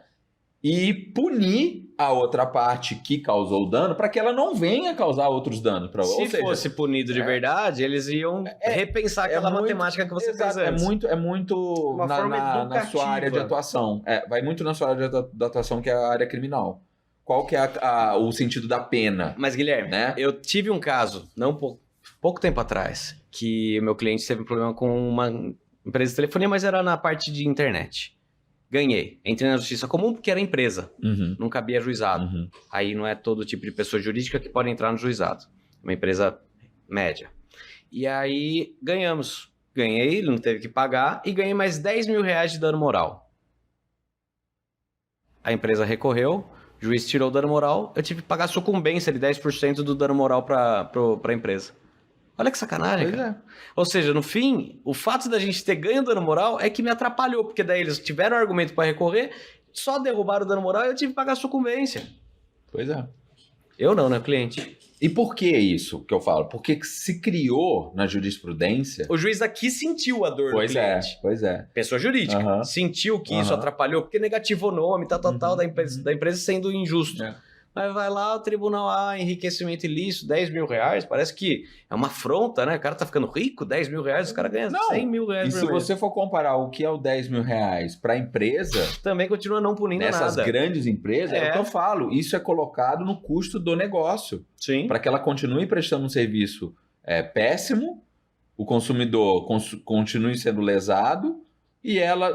E punir a outra parte que causou o dano para que ela não venha causar outros danos. Se fosse punido de verdade, eles iam repensar aquela matemática que você fez antes. É muito Uma forma na educativa. sua área de atuação. Vai muito na sua área de atuação, que é a área criminal. Qual que é o sentido da pena? Mas, Guilherme, Né? eu tive um caso, pouco tempo atrás, que o meu cliente teve um problema com uma empresa de telefonia, mas era na parte de internet. Ganhei. Entrei na justiça comum porque era empresa. Uhum. Não cabia juizado. Uhum. Aí não é todo tipo de pessoa jurídica que pode entrar no juizado. Uma empresa média. E aí ganhamos. Ganhei, ele não teve que pagar. E ganhei mais R$10 mil de dano moral. A empresa recorreu. O juiz tirou o dano moral. Eu tive que pagar sucumbência de 10% do dano moral para a empresa. Olha que sacanagem, Pois cara. Ou seja, no fim, o fato da gente ter ganho dano moral é que me atrapalhou, porque daí eles tiveram argumento para recorrer, só derrubaram o dano moral e eu tive que pagar sucumbência. Pois é. Eu não, né, cliente? E por que isso que eu falo? Porque se criou na jurisprudência... O juiz aqui sentiu a dor do Pois cliente. Pois é. Pessoa jurídica. Aham. Sentiu que isso Aham. atrapalhou, porque negativou o nome, tal, da empresa sendo injusto. É. Mas vai lá, o tribunal, enriquecimento ilícito, R$10 mil. Parece que é uma afronta, né? O cara tá ficando rico, R$10 mil, os caras ganham Não. R$100 mil E por se mês. você for comparar o que é o R$10 mil para a empresa... Também continua não punindo Nessas nada. grandes empresas, é o que eu falo, isso é colocado no custo do negócio, Sim. para que ela continue prestando um serviço péssimo, o consumidor continue sendo lesado, e ela,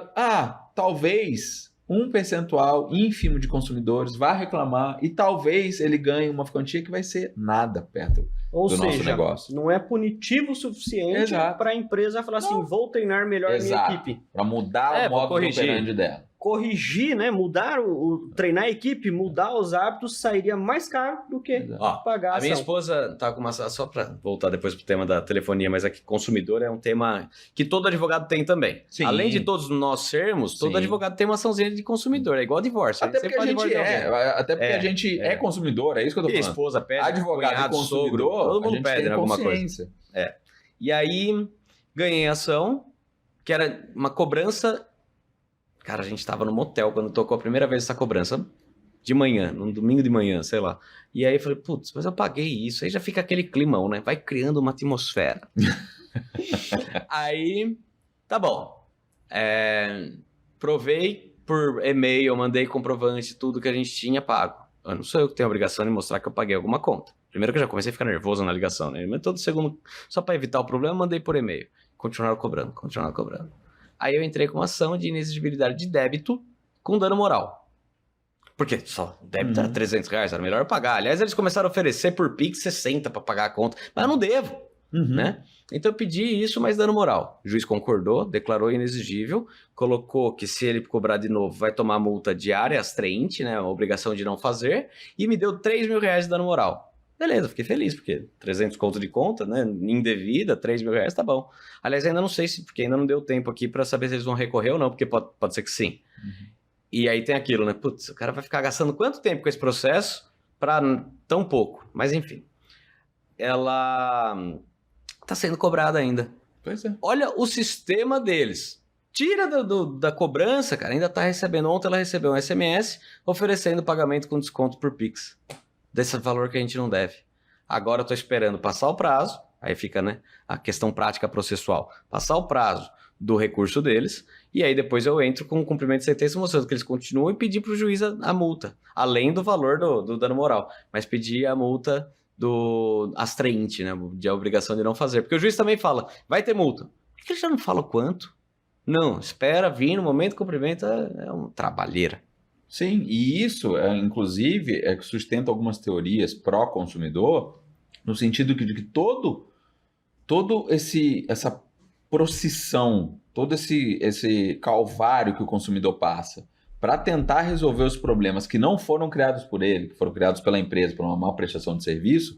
talvez um percentual ínfimo de consumidores vá reclamar, e talvez ele ganhe uma quantia que vai ser nada perto Ou do nosso seja, negócio. não é punitivo o suficiente Exato. para a empresa falar assim, vou treinar melhor a minha Exato. equipe. Para mudar o vou modo corrigir. operandi dela. Corrigir, né? Mudar treinar a equipe, mudar os hábitos, sairia mais caro do que Exato. Ó, pagar a a minha ação. esposa tá com uma... Só para voltar depois pro tema da telefonia, mas aqui consumidor é um tema que todo advogado tem também. Sim. Além de todos nós sermos, todo Sim. advogado tem uma açãozinha de consumidor. É igual divórcio. Até porque a gente É, a gente é consumidor, é isso que eu tô E a falando. esposa pede, Advogado cunhado, e consumidor, sogro, todo a mundo gente pede tem alguma coisa. consciência. E aí, ganhei ação, que era uma cobrança... Cara, a gente tava no motel quando tocou a primeira vez essa cobrança. De manhã, num domingo de manhã, sei lá. E aí eu falei, putz, mas eu paguei isso. Aí já fica aquele climão, né? Vai criando uma atmosfera. Aí, tá bom. Provei por e-mail, eu mandei comprovante, tudo que a gente tinha pago. Eu não sou eu que tenho a obrigação de mostrar que eu paguei alguma conta. Primeiro que eu já comecei a ficar nervoso na ligação, né? Mas todo segundo, só para evitar o problema, mandei por e-mail. Continuaram cobrando. Aí eu entrei com uma ação de inexigibilidade de débito com dano moral. Porque só débito era R$300, era melhor eu pagar. Aliás, eles começaram a oferecer por Pix 60 para pagar a conta. Mas eu não devo. né? Então eu pedi isso, mas dando moral. O juiz concordou, declarou inexigível, colocou que se ele cobrar de novo, vai tomar multa diária, astraente, né? A obrigação de não fazer, e me deu 3 mil reais de dano moral. Beleza, fiquei feliz, porque 300 conto de conta, né? Indevida, 3 mil reais, tá bom. Aliás, ainda não sei se, porque ainda não deu tempo aqui pra saber se eles vão recorrer ou não, porque pode ser que sim. E aí tem aquilo, né? Putz, o cara vai ficar gastando quanto tempo com esse processo pra tão pouco? Mas enfim. Ela tá sendo cobrada ainda. Pois é. Olha o sistema deles. Tira da cobrança, cara. Ainda tá recebendo. Ontem ela recebeu um SMS oferecendo pagamento com desconto por Pix. Desse valor que a gente não deve. Agora eu tô esperando passar o prazo. Aí fica, né? A questão prática processual. Passar o prazo do recurso deles. E aí depois eu entro com o cumprimento de sentença mostrando que eles continuam e pedir pro juiz a multa. Além do valor do dano moral. Mas pedir a multa do astraente, né? De a obrigação de não fazer. Porque o juiz também fala, vai ter multa. Por que ele já não fala o quanto? Não, espera vir no momento do cumprimento, é uma trabalheira. Sim, e isso, inclusive, sustenta algumas teorias pró-consumidor, no sentido de que todo essa procissão, todo esse calvário que o consumidor passa para tentar resolver os problemas que não foram criados por ele, que foram criados pela empresa, por uma má prestação de serviço,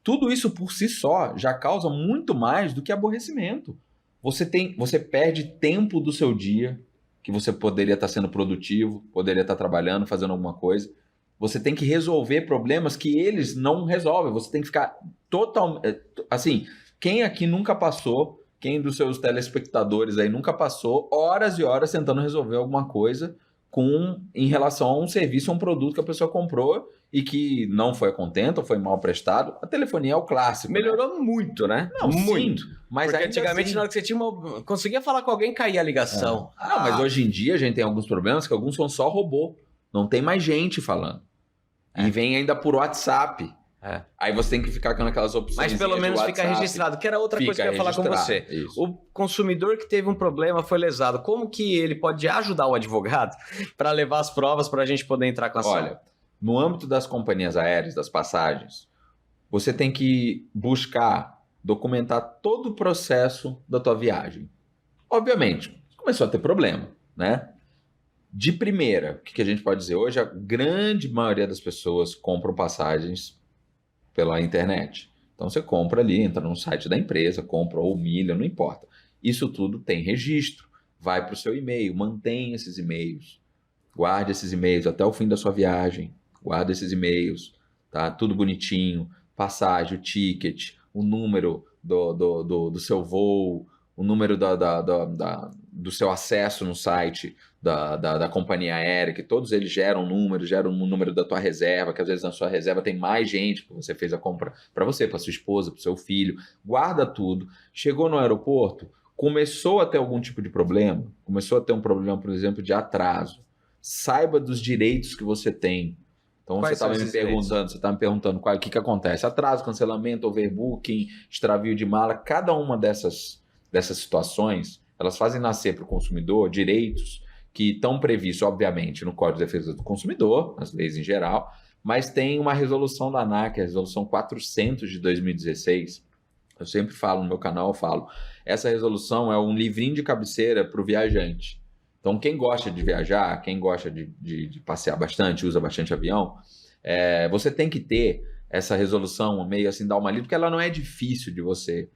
tudo isso por si só já causa muito mais do que aborrecimento. Você perde tempo do seu dia, que você poderia estar sendo produtivo, poderia estar trabalhando, fazendo alguma coisa. Você tem que resolver problemas que eles não resolvem. Você tem que ficar totalmente... Assim, quem aqui nunca passou, quem dos seus telespectadores aí nunca passou horas e horas tentando resolver alguma coisa em relação a um serviço, a um produto que a pessoa comprou e que não foi contente ou foi mal prestado? A telefonia é o clássico. Melhorou, né? Muito, né? Não, muito. Sim, mas porque antigamente, na hora que você conseguia falar com alguém, caía a ligação. Não, mas hoje em dia a gente tem alguns problemas que alguns são só robô. Não tem mais gente falando. E vem ainda por WhatsApp. Aí você tem que ficar com aquelas opções. Mas pelo menos fica registrado, que era outra coisa que eu ia falar com você. Isso. O consumidor que teve um problema foi lesado. Como que ele pode ajudar o advogado para levar as provas para a gente poder entrar com a ação? Olha, no âmbito das companhias aéreas, das passagens, você tem que buscar documentar todo o processo da tua viagem. Obviamente, começou a ter problema, né? De primeira, o que a gente pode dizer? Hoje, a grande maioria das pessoas compram passagens pela internet. Então você compra ali, entra no site da empresa, compra ou milha, não importa. Isso tudo tem registro, vai para o seu e-mail, mantenha esses e-mails, guarde esses e-mails até o fim da sua viagem, guarde esses e-mails, tá? Tudo bonitinho, passagem, o ticket, o número do seu voo, o número do seu acesso no site da companhia aérea, que todos eles geram um número da tua reserva, que às vezes na sua reserva tem mais gente que você fez a compra para você, para sua esposa, para o seu filho. Guarda tudo. Chegou no aeroporto, começou a ter algum tipo de problema, começou a ter um problema, por exemplo, de atraso. Saiba dos direitos que você tem. Então você estava me perguntando o que acontece. Atraso, cancelamento, overbooking, extravio de mala, cada uma dessas situações, elas fazem nascer para o consumidor direitos que estão previstos, obviamente, no Código de Defesa do Consumidor, nas leis em geral, mas tem uma resolução da ANAC, a resolução 400 de 2016. Eu sempre falo no meu canal, essa resolução é um livrinho de cabeceira para o viajante. Então, quem gosta de viajar, quem gosta de passear bastante, usa bastante avião, você tem que ter essa resolução meio assim, dar uma lida, porque ela não é difícil de você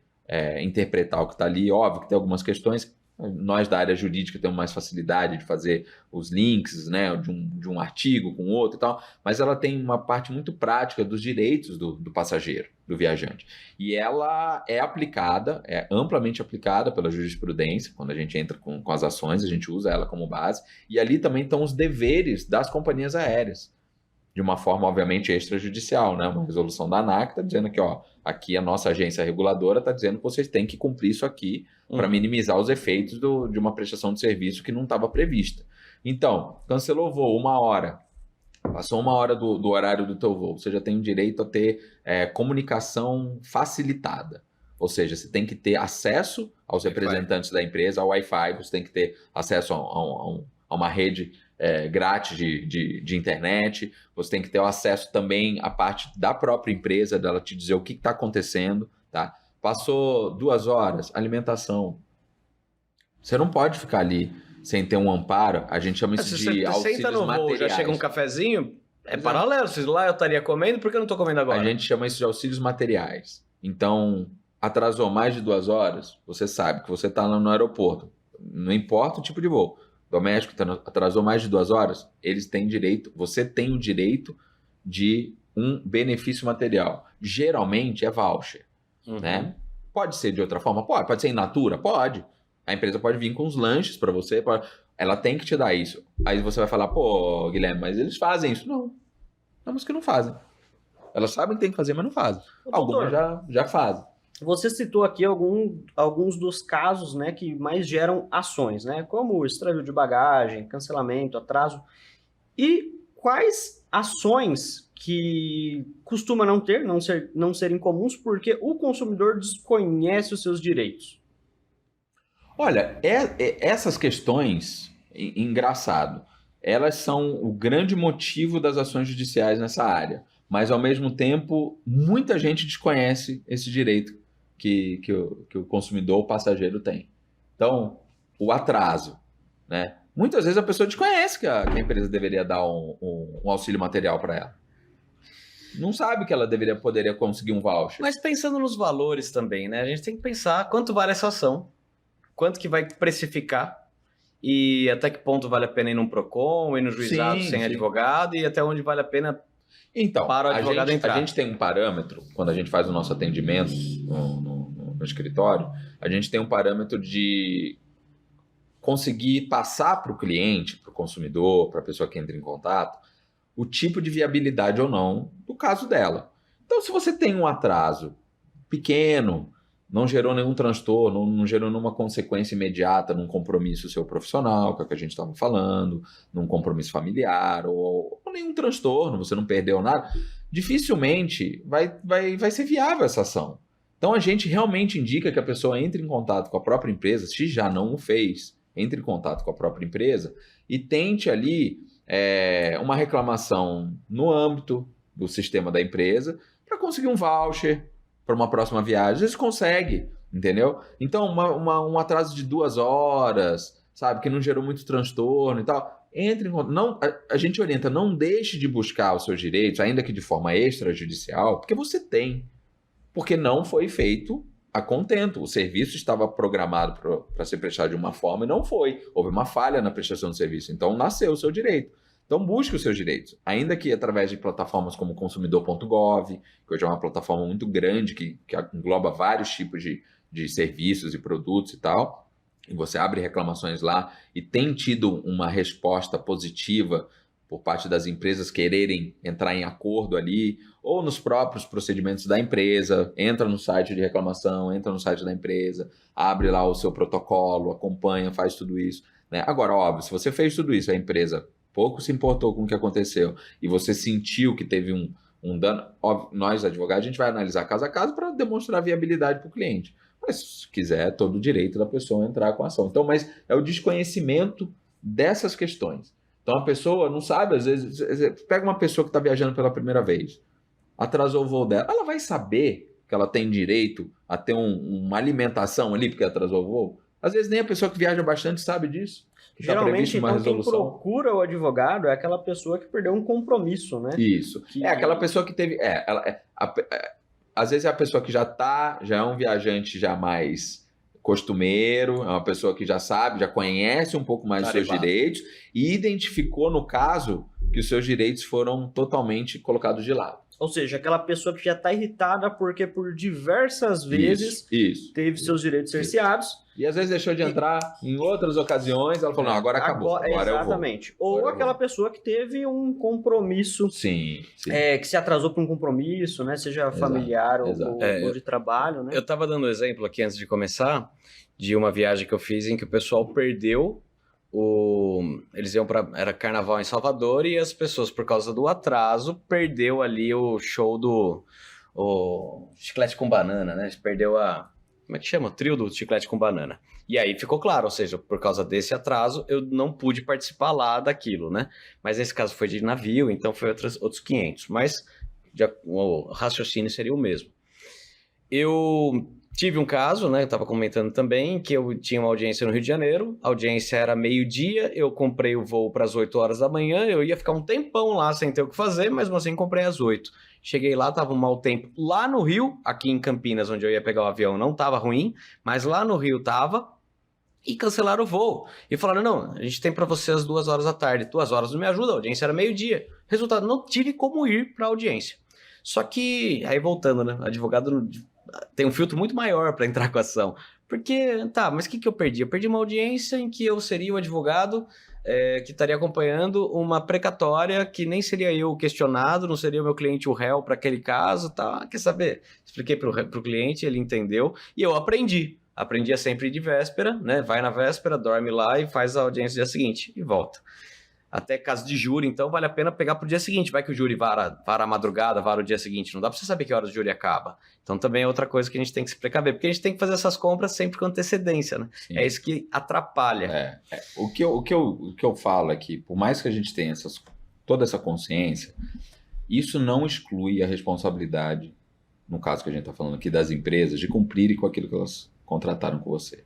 interpretar o que está ali. Óbvio que tem algumas questões, nós da área jurídica temos mais facilidade de fazer os links, né, de um artigo com outro e tal, mas ela tem uma parte muito prática dos direitos do passageiro, do viajante. E ela é aplicada, é amplamente aplicada pela jurisprudência, quando a gente entra com as ações, a gente usa ela como base, e ali também estão os deveres das companhias aéreas, de uma forma, obviamente, extrajudicial, né? Uma resolução da ANAC está dizendo que, aqui a nossa agência reguladora está dizendo que vocês têm que cumprir isso aqui para minimizar os efeitos de uma prestação de serviço que não estava prevista. Então, cancelou o voo 1 hora, passou 1 hora do horário do teu voo, você já tem o direito a ter comunicação facilitada. Ou seja, você tem que ter acesso aos representantes da empresa, ao Wi-Fi, você tem que ter acesso a uma rede grátis de internet, você tem que ter o acesso também à parte da própria empresa, dela te dizer o que está acontecendo, tá? Passou 2 horas, alimentação. Você não pode ficar ali sem ter um amparo. A gente chama isso de auxílios senta no voo, já materiais. chega um cafezinho, é paralelo. Se lá eu estaria comendo, por que eu não estou comendo agora? A gente chama isso de auxílios materiais. Então, atrasou mais de 2 horas, você sabe que você está lá no aeroporto. Não importa o tipo de voo. Doméstico atrasou mais de 2 horas, eles têm direito, você tem o direito de um benefício material. Geralmente é voucher, né? Pode ser de outra forma? Pode ser in natura? Pode. A empresa pode vir com os lanches para você, ela tem que te dar isso. Aí você vai falar, pô, Guilherme, mas eles fazem isso. Não, mas que não fazem. Elas sabem que tem que fazer, mas não fazem. Algumas já fazem. Você citou aqui alguns dos casos, né, que mais geram ações, né, como extravio de bagagem, cancelamento, atraso. E quais ações que costuma não serem comuns porque o consumidor desconhece os seus direitos? Olha, essas questões, engraçado, elas são o grande motivo das ações judiciais nessa área. Mas, ao mesmo tempo, muita gente desconhece esse direito que o consumidor, o passageiro tem. Então, o atraso, né? Muitas vezes a pessoa desconhece que a empresa deveria dar um auxílio material para ela. Não sabe que ela poderia conseguir um voucher. Mas pensando nos valores também, né? A gente tem que pensar quanto vale essa ação, quanto que vai precificar e até que ponto vale a pena ir num PROCON, ir no juizado sem advogado e até onde vale a pena para o advogado entrar. A gente tem um parâmetro, quando a gente faz o nosso atendimento no escritório, a gente tem um parâmetro de conseguir passar para o cliente, para o consumidor, para a pessoa que entra em contato, o tipo de viabilidade ou não do caso dela. Então, se você tem um atraso pequeno, não gerou nenhum transtorno, não gerou nenhuma consequência imediata num compromisso seu profissional, que é o que a gente estava falando, num compromisso familiar, ou nenhum transtorno, você não perdeu nada, dificilmente vai ser viável essa ação. Então, a gente realmente indica que a pessoa entre em contato com a própria empresa, se já não o fez, entre em contato com a própria empresa e tente ali uma reclamação no âmbito do sistema da empresa para conseguir um voucher para uma próxima viagem. Às vezes consegue, entendeu? Então, um atraso de 2 horas, sabe, que não gerou muito transtorno e tal, entre em contato. A gente orienta, não deixe de buscar os seus direitos, ainda que de forma extrajudicial, porque você tem. Porque não foi feito a contento. O serviço estava programado para ser prestado de uma forma e não foi. Houve uma falha na prestação do serviço. Então, nasceu o seu direito. Então, busque os seus direitos. Ainda que através de plataformas como consumidor.gov, que hoje é uma plataforma muito grande, que engloba vários tipos de serviços e produtos e tal. E você abre reclamações lá e tem tido uma resposta positiva por parte das empresas quererem entrar em acordo ali, ou nos próprios procedimentos da empresa, entra no site de reclamação, entra no site da empresa, abre lá o seu protocolo, acompanha, faz tudo isso, né? Agora, óbvio, se você fez tudo isso, a empresa pouco se importou com o que aconteceu e você sentiu que teve um dano, óbvio, nós, advogados, a gente vai analisar caso a caso para demonstrar viabilidade para o cliente. Mas, se quiser, todo o direito da pessoa entrar com a ação. Então, mas é o desconhecimento dessas questões. Então, a pessoa não sabe, às vezes, pega uma pessoa que está viajando pela primeira vez, atrasou o voo dela, ela vai saber que ela tem direito a ter uma alimentação ali porque atrasou o voo? Às vezes nem a pessoa que viaja bastante sabe disso. Geralmente, então, quem procura o advogado é aquela pessoa que perdeu um compromisso, né? Isso. É aquela pessoa que teve... às vezes é a pessoa que já é um viajante já mais costumeiro, é uma pessoa que já sabe, já conhece um pouco mais os seus direitos e identificou, no caso, que os seus direitos foram totalmente colocados de lado. Ou seja, aquela pessoa que já está irritada porque por diversas vezes teve seus direitos cerceados. E às vezes deixou de entrar em outras ocasiões, ela falou, não, agora acabou, agora exatamente. eu vou. Ou aquela pessoa que teve um compromisso, sim. Que se atrasou por um compromisso, né? Seja familiar ou de trabalho, né? Eu estava dando um exemplo aqui antes de começar, de uma viagem que eu fiz em que o pessoal perdeu eles iam era carnaval em Salvador e as pessoas, por causa do atraso, perdeu ali o show do Chiclete com Banana, né? Perdeu como é que chama? O trio do Chiclete com Banana. E aí ficou claro, ou seja, por causa desse atraso, eu não pude participar lá daquilo, né? Mas nesse caso foi de navio, então foi outros 500. Mas o raciocínio seria o mesmo. Eu tive um caso, né? Eu estava comentando também que eu tinha uma audiência no Rio de Janeiro. A audiência era meio-dia. Eu comprei o voo para as 8 horas da manhã. Eu ia ficar um tempão lá sem ter o que fazer, mas mesmo assim comprei às 8. Cheguei lá, tava um mau tempo. Lá no Rio, aqui em Campinas, onde eu ia pegar o avião, não tava ruim, mas lá no Rio tava. E cancelaram o voo. E falaram, não, a gente tem para você às 2 horas da tarde. 2 horas não me ajuda, a audiência era meio-dia. Resultado, não tive como ir para a audiência. Só que, aí voltando, né? O advogado tem um filtro muito maior para entrar com a ação. Porque, tá, mas o que eu perdi? Eu perdi uma audiência em que eu seria o advogado que estaria acompanhando uma precatória que nem seria eu o questionado, não seria o meu cliente o réu para aquele caso, tá? Quer saber? Expliquei para o cliente, ele entendeu e eu aprendi. Aprendia sempre ir de véspera, né? Vai na véspera, dorme lá e faz a audiência no dia seguinte e volta. Até caso de júri, então vale a pena pegar pro dia seguinte. Vai que o júri vara a madrugada, vara o dia seguinte. Não dá pra você saber que horas o júri acaba. Então também é outra coisa que a gente tem que se precaver, porque a gente tem que fazer essas compras sempre com antecedência, né? Sim. É isso que atrapalha. O que eu falo é que, por mais que a gente tenha toda essa consciência, isso não exclui a responsabilidade, no caso que a gente está falando aqui, das empresas, de cumprirem com aquilo que elas contrataram com você.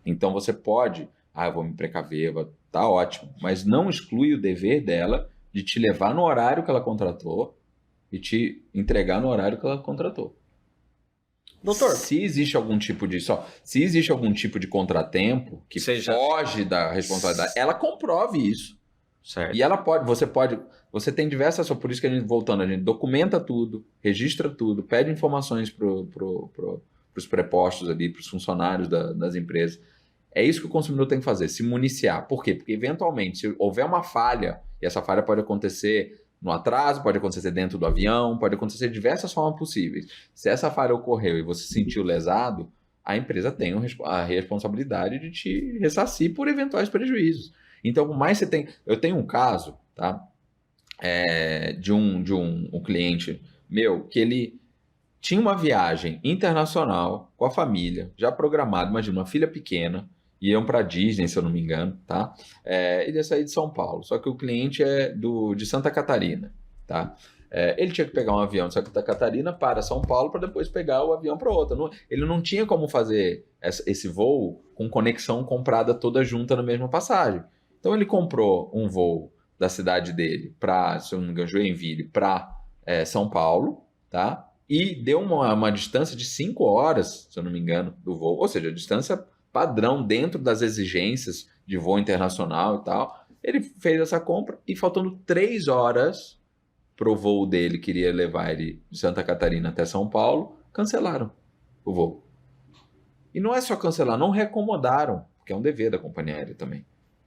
Então você pode, eu vou me precaver, tá ótimo, mas não exclui o dever dela de te levar no horário que ela contratou e te entregar no horário que ela contratou. Doutor, se existe algum tipo de contratempo que foge da responsabilidade, ela comprove isso. Certo. E ela você tem diversas, por isso que a gente documenta tudo, registra tudo, pede informações pros prepostos ali, pros funcionários das empresas. É isso que o consumidor tem que fazer, se municiar. Por quê? Porque, eventualmente, se houver uma falha, e essa falha pode acontecer no atraso, pode acontecer dentro do avião, pode acontecer de diversas formas possíveis. Se essa falha ocorreu e você se sentiu lesado, a empresa tem a responsabilidade de te ressarcir por eventuais prejuízos. Então, por mais você tem... Eu tenho um caso, tá? De um cliente meu, que ele tinha uma viagem internacional com a família, já programada, imagina, uma filha pequena, iam para Disney, se eu não me engano, tá? Ele ia sair de São Paulo, só que o cliente é de Santa Catarina, tá? Ele tinha que pegar um avião de Santa Catarina para São Paulo para depois pegar o avião para outra. Ele não tinha como fazer esse voo com conexão comprada toda junta na mesma passagem. Então ele comprou um voo da cidade dele para, se eu não me engano, Joinville, para São Paulo, tá? E deu uma distância de 5 horas, se eu não me engano, do voo. Ou seja, a distância padrão dentro das exigências de voo internacional e tal. Ele fez essa compra e faltando 3 horas para o voo dele, que iria levar ele de Santa Catarina até São Paulo, cancelaram o voo. E não é só cancelar, não reacomodaram, porque é um dever da companhia aérea também.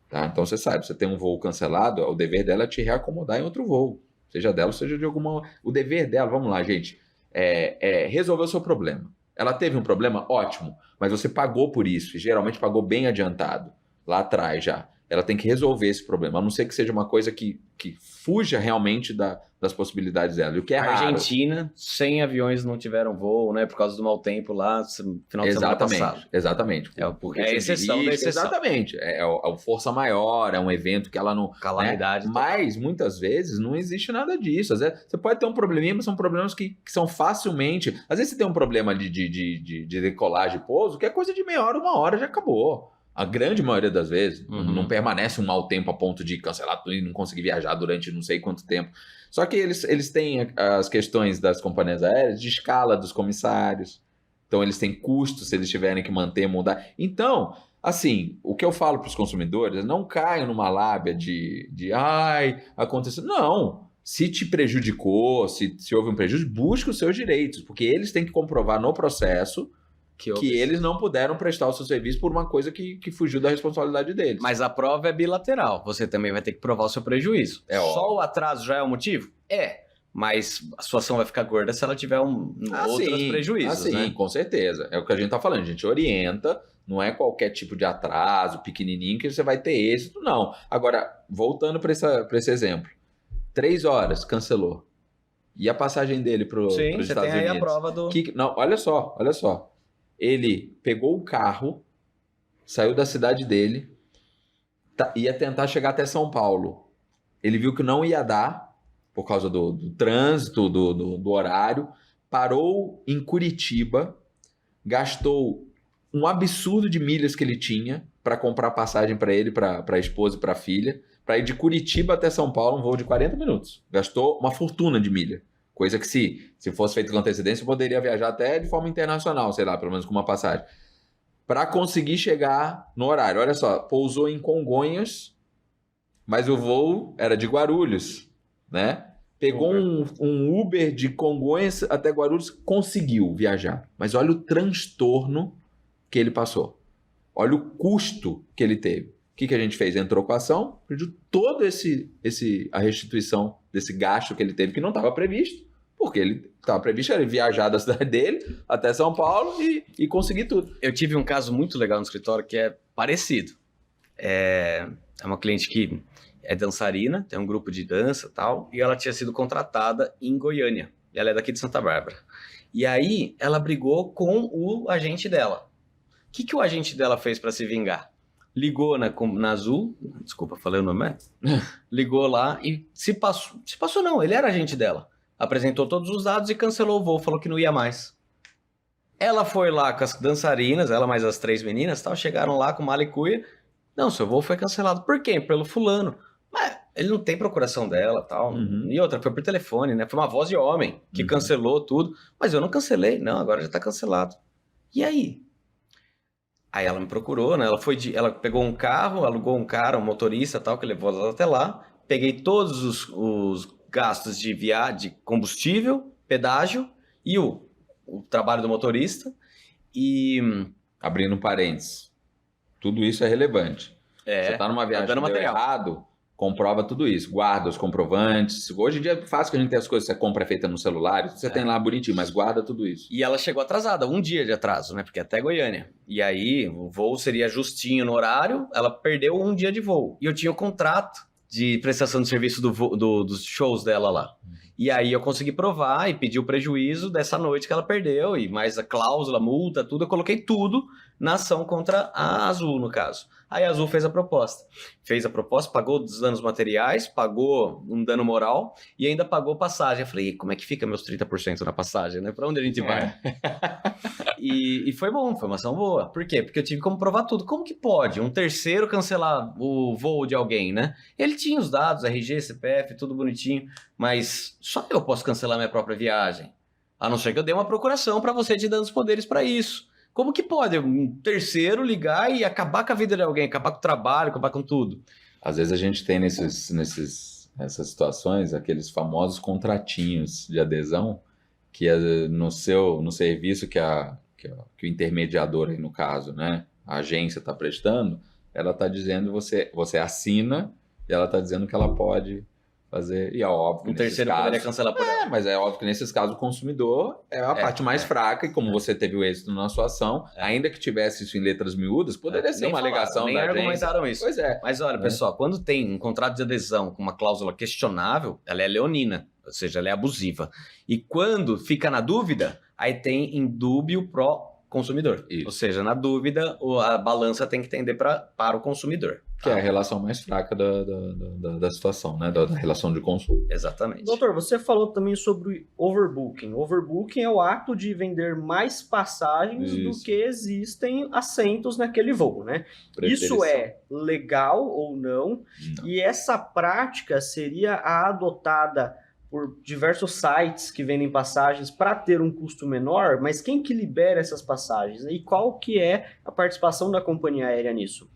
Tá? Então você sabe, você tem um voo cancelado, o dever dela é te reacomodar em outro voo. Seja dela, seja de alguma... O dever dela, vamos lá, gente, resolver o seu problema. Ela teve um problema? Ótimo, mas você pagou por isso, e geralmente pagou bem adiantado, lá atrás já. Ela tem que resolver esse problema, a não ser que seja uma coisa que fuja realmente das possibilidades dela. E o que é a raro. Argentina, 100 aviões não tiveram voo, né? Por causa do mau tempo lá, final de semana passado. Exatamente. É a exceção da exceção. Exatamente. É força maior, é um evento que ela não... Calamidade. Né? Mas, muitas vezes, não existe nada disso. Às vezes, você pode ter um probleminha, mas são problemas que são facilmente... Às vezes você tem um problema de decolagem e pouso, que é coisa de meia hora, 1 hora, já acabou. A grande maioria das vezes não permanece um mau tempo a ponto de cancelar tudo e não conseguir viajar durante não sei quanto tempo. Só que eles têm as questões das companhias aéreas de escala dos comissários. Então eles têm custos se eles tiverem que manter, mudar. Então, assim, o que eu falo para os consumidores é não caiam numa lábia de aconteceu. Não. Se te prejudicou, se houve um prejuízo, busque os seus direitos, porque eles têm que comprovar no processo que eles não puderam prestar o seu serviço por uma coisa que fugiu da responsabilidade deles. Mas a prova é bilateral. Você também vai ter que provar o seu prejuízo. Só o atraso já é o motivo? Mas a sua ação vai ficar gorda se ela tiver outros prejuízos, né? Com certeza. É o que a gente está falando. A gente orienta, não é qualquer tipo de atraso pequenininho que você vai ter êxito, não. Agora, voltando para esse exemplo. 3 horas, cancelou. E a passagem dele para os Estados Unidos? Sim, você tem aí a prova do... Não, olha só. Ele pegou o carro, saiu da cidade dele, ia tentar chegar até São Paulo. Ele viu que não ia dar, por causa do trânsito, do horário, parou em Curitiba, gastou um absurdo de milhas que ele tinha para comprar passagem para ele, para a esposa e para a filha, para ir de Curitiba até São Paulo, um voo de 40 minutos. Gastou uma fortuna de milha. Coisa que se fosse feito com antecedência, poderia viajar até de forma internacional, sei lá, pelo menos com uma passagem. Para conseguir chegar no horário. Olha só, pousou em Congonhas, mas o voo era de Guarulhos, né? Pegou um Uber de Congonhas até Guarulhos, conseguiu viajar. Mas olha o transtorno que ele passou. Olha o custo que ele teve. O que a gente fez? Entrou com a ação, pediu todo a restituição desse gasto que ele teve, que não estava previsto, porque ele estava previsto ele viajar da cidade dele até São Paulo e conseguir tudo. Eu tive um caso muito legal no escritório que é parecido. É uma cliente que é dançarina, tem um grupo de dança e tal, e ela tinha sido contratada em Goiânia. E ela é daqui de Santa Bárbara. E aí, ela brigou com o agente dela. O que o agente dela fez para se vingar? Ligou na Azul, desculpa, falei o nome, ligou lá e se passou não, ele era agente dela. Apresentou todos os dados e cancelou o voo, falou que não ia mais. Ela foi lá com as dançarinas, ela mais as 3 meninas, tal, chegaram lá com mala e cuia. Não, seu voo foi cancelado. Por quê? Pelo fulano. Mas ele não tem procuração dela, tal. E outra, foi por telefone, né? Foi uma voz de homem que cancelou tudo. Mas eu não cancelei. Não, agora já tá cancelado. E aí? Aí ela me procurou, né? Ela pegou um carro, alugou um cara, um motorista, tal, que levou ela até lá. Peguei todos os gastos de viagem, combustível, pedágio e o trabalho do motorista. E... Abrindo parênteses. Tudo isso é relevante. Você tá numa viagem que deu errado, comprova tudo isso. Guarda os comprovantes. Hoje em dia é fácil que a gente tem as coisas, você compra feita no celular, você tem lá bonitinho, mas guarda tudo isso. E ela chegou atrasada, 1 dia de atraso, né? Porque até Goiânia. E aí o voo seria justinho no horário, ela perdeu 1 dia de voo. E eu tinha o contrato de prestação de serviço dos shows dela lá. E aí eu consegui provar e pedir o prejuízo dessa noite que ela perdeu, e mais a cláusula, multa, tudo, eu coloquei tudo na ação contra a Azul, no caso. Aí a Azul fez a proposta. Pagou os danos materiais, pagou um dano moral e ainda pagou passagem. Eu falei, como é que fica meus 30% na passagem, né? Pra onde a gente vai? E foi bom, foi uma ação boa. Por quê? Porque eu tive como provar tudo. Como que pode um terceiro cancelar o voo de alguém, né? Ele tinha os dados, RG, CPF, tudo bonitinho, mas só eu posso cancelar minha própria viagem. A não ser que eu dê uma procuração para você te dando os poderes para isso. Como que pode um terceiro ligar e acabar com a vida de alguém, acabar com o trabalho, acabar com tudo? Às vezes a gente tem nessas situações aqueles famosos contratinhos de adesão que no serviço que o intermediador, aí no caso, né, a agência está prestando, ela está dizendo, você assina e ela está dizendo que ela pode fazer, e é óbvio que terceiro poderia cancelar por ela. Mas é óbvio que nesses casos o consumidor é a parte mais fraca, e como você teve o êxito na sua ação, ainda que tivesse isso em letras miúdas, poderia ser uma alegação da agência. Nem argumentaram isso. Pois é. Mas olha, pessoal, quando tem um contrato de adesão com uma cláusula questionável, ela é leonina, ou seja, ela é abusiva. E quando fica na dúvida, aí tem indúbio pro consumidor. Isso. Ou seja, na dúvida, a balança tem que tender para o consumidor. Que é a relação mais fraca da situação, né? Da relação de consumo. Exatamente. Doutor, você falou também sobre overbooking. Overbooking é o ato de vender mais passagens do que existem assentos naquele voo, né? Isso é legal ou não? E essa prática seria a adotada por diversos sites que vendem passagens para ter um custo menor, mas quem que libera essas passagens? E qual que é a participação da companhia aérea nisso?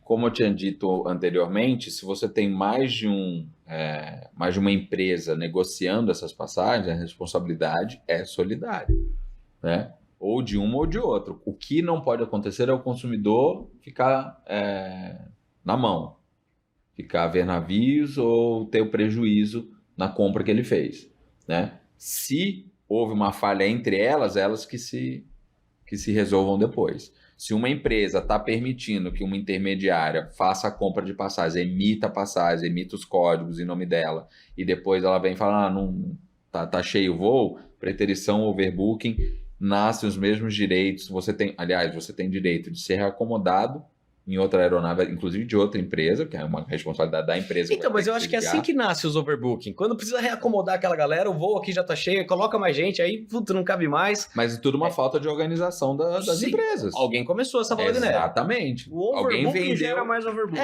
Como eu tinha dito anteriormente, se você tem mais de uma empresa negociando essas passagens, a responsabilidade é solidária, né? Ou de uma ou de outra. O que não pode acontecer é o consumidor ficar na mão, ficar a ver navios ou ter o prejuízo na compra que ele fez, né? Se houve uma falha entre elas que se resolvam depois. Se uma empresa está permitindo que uma intermediária faça a compra de passagens, emita passagens, emita os códigos em nome dela, e depois ela vem falar, não tá cheio o voo, preterição, overbooking, nascem os mesmos direitos. Você tem direito de ser acomodado em outra aeronave, inclusive de outra empresa, que é uma responsabilidade da empresa. Então, mas eu acho que é assim que nasce os overbooking. Quando precisa reacomodar aquela galera, o voo aqui já tá cheio, coloca mais gente, aí, puta, não cabe mais. Mas é tudo uma falta de organização das Sim, empresas. Alguém começou essa bola de neve. Exatamente. O Alguém overbooking vendeu, gera mais overbooking.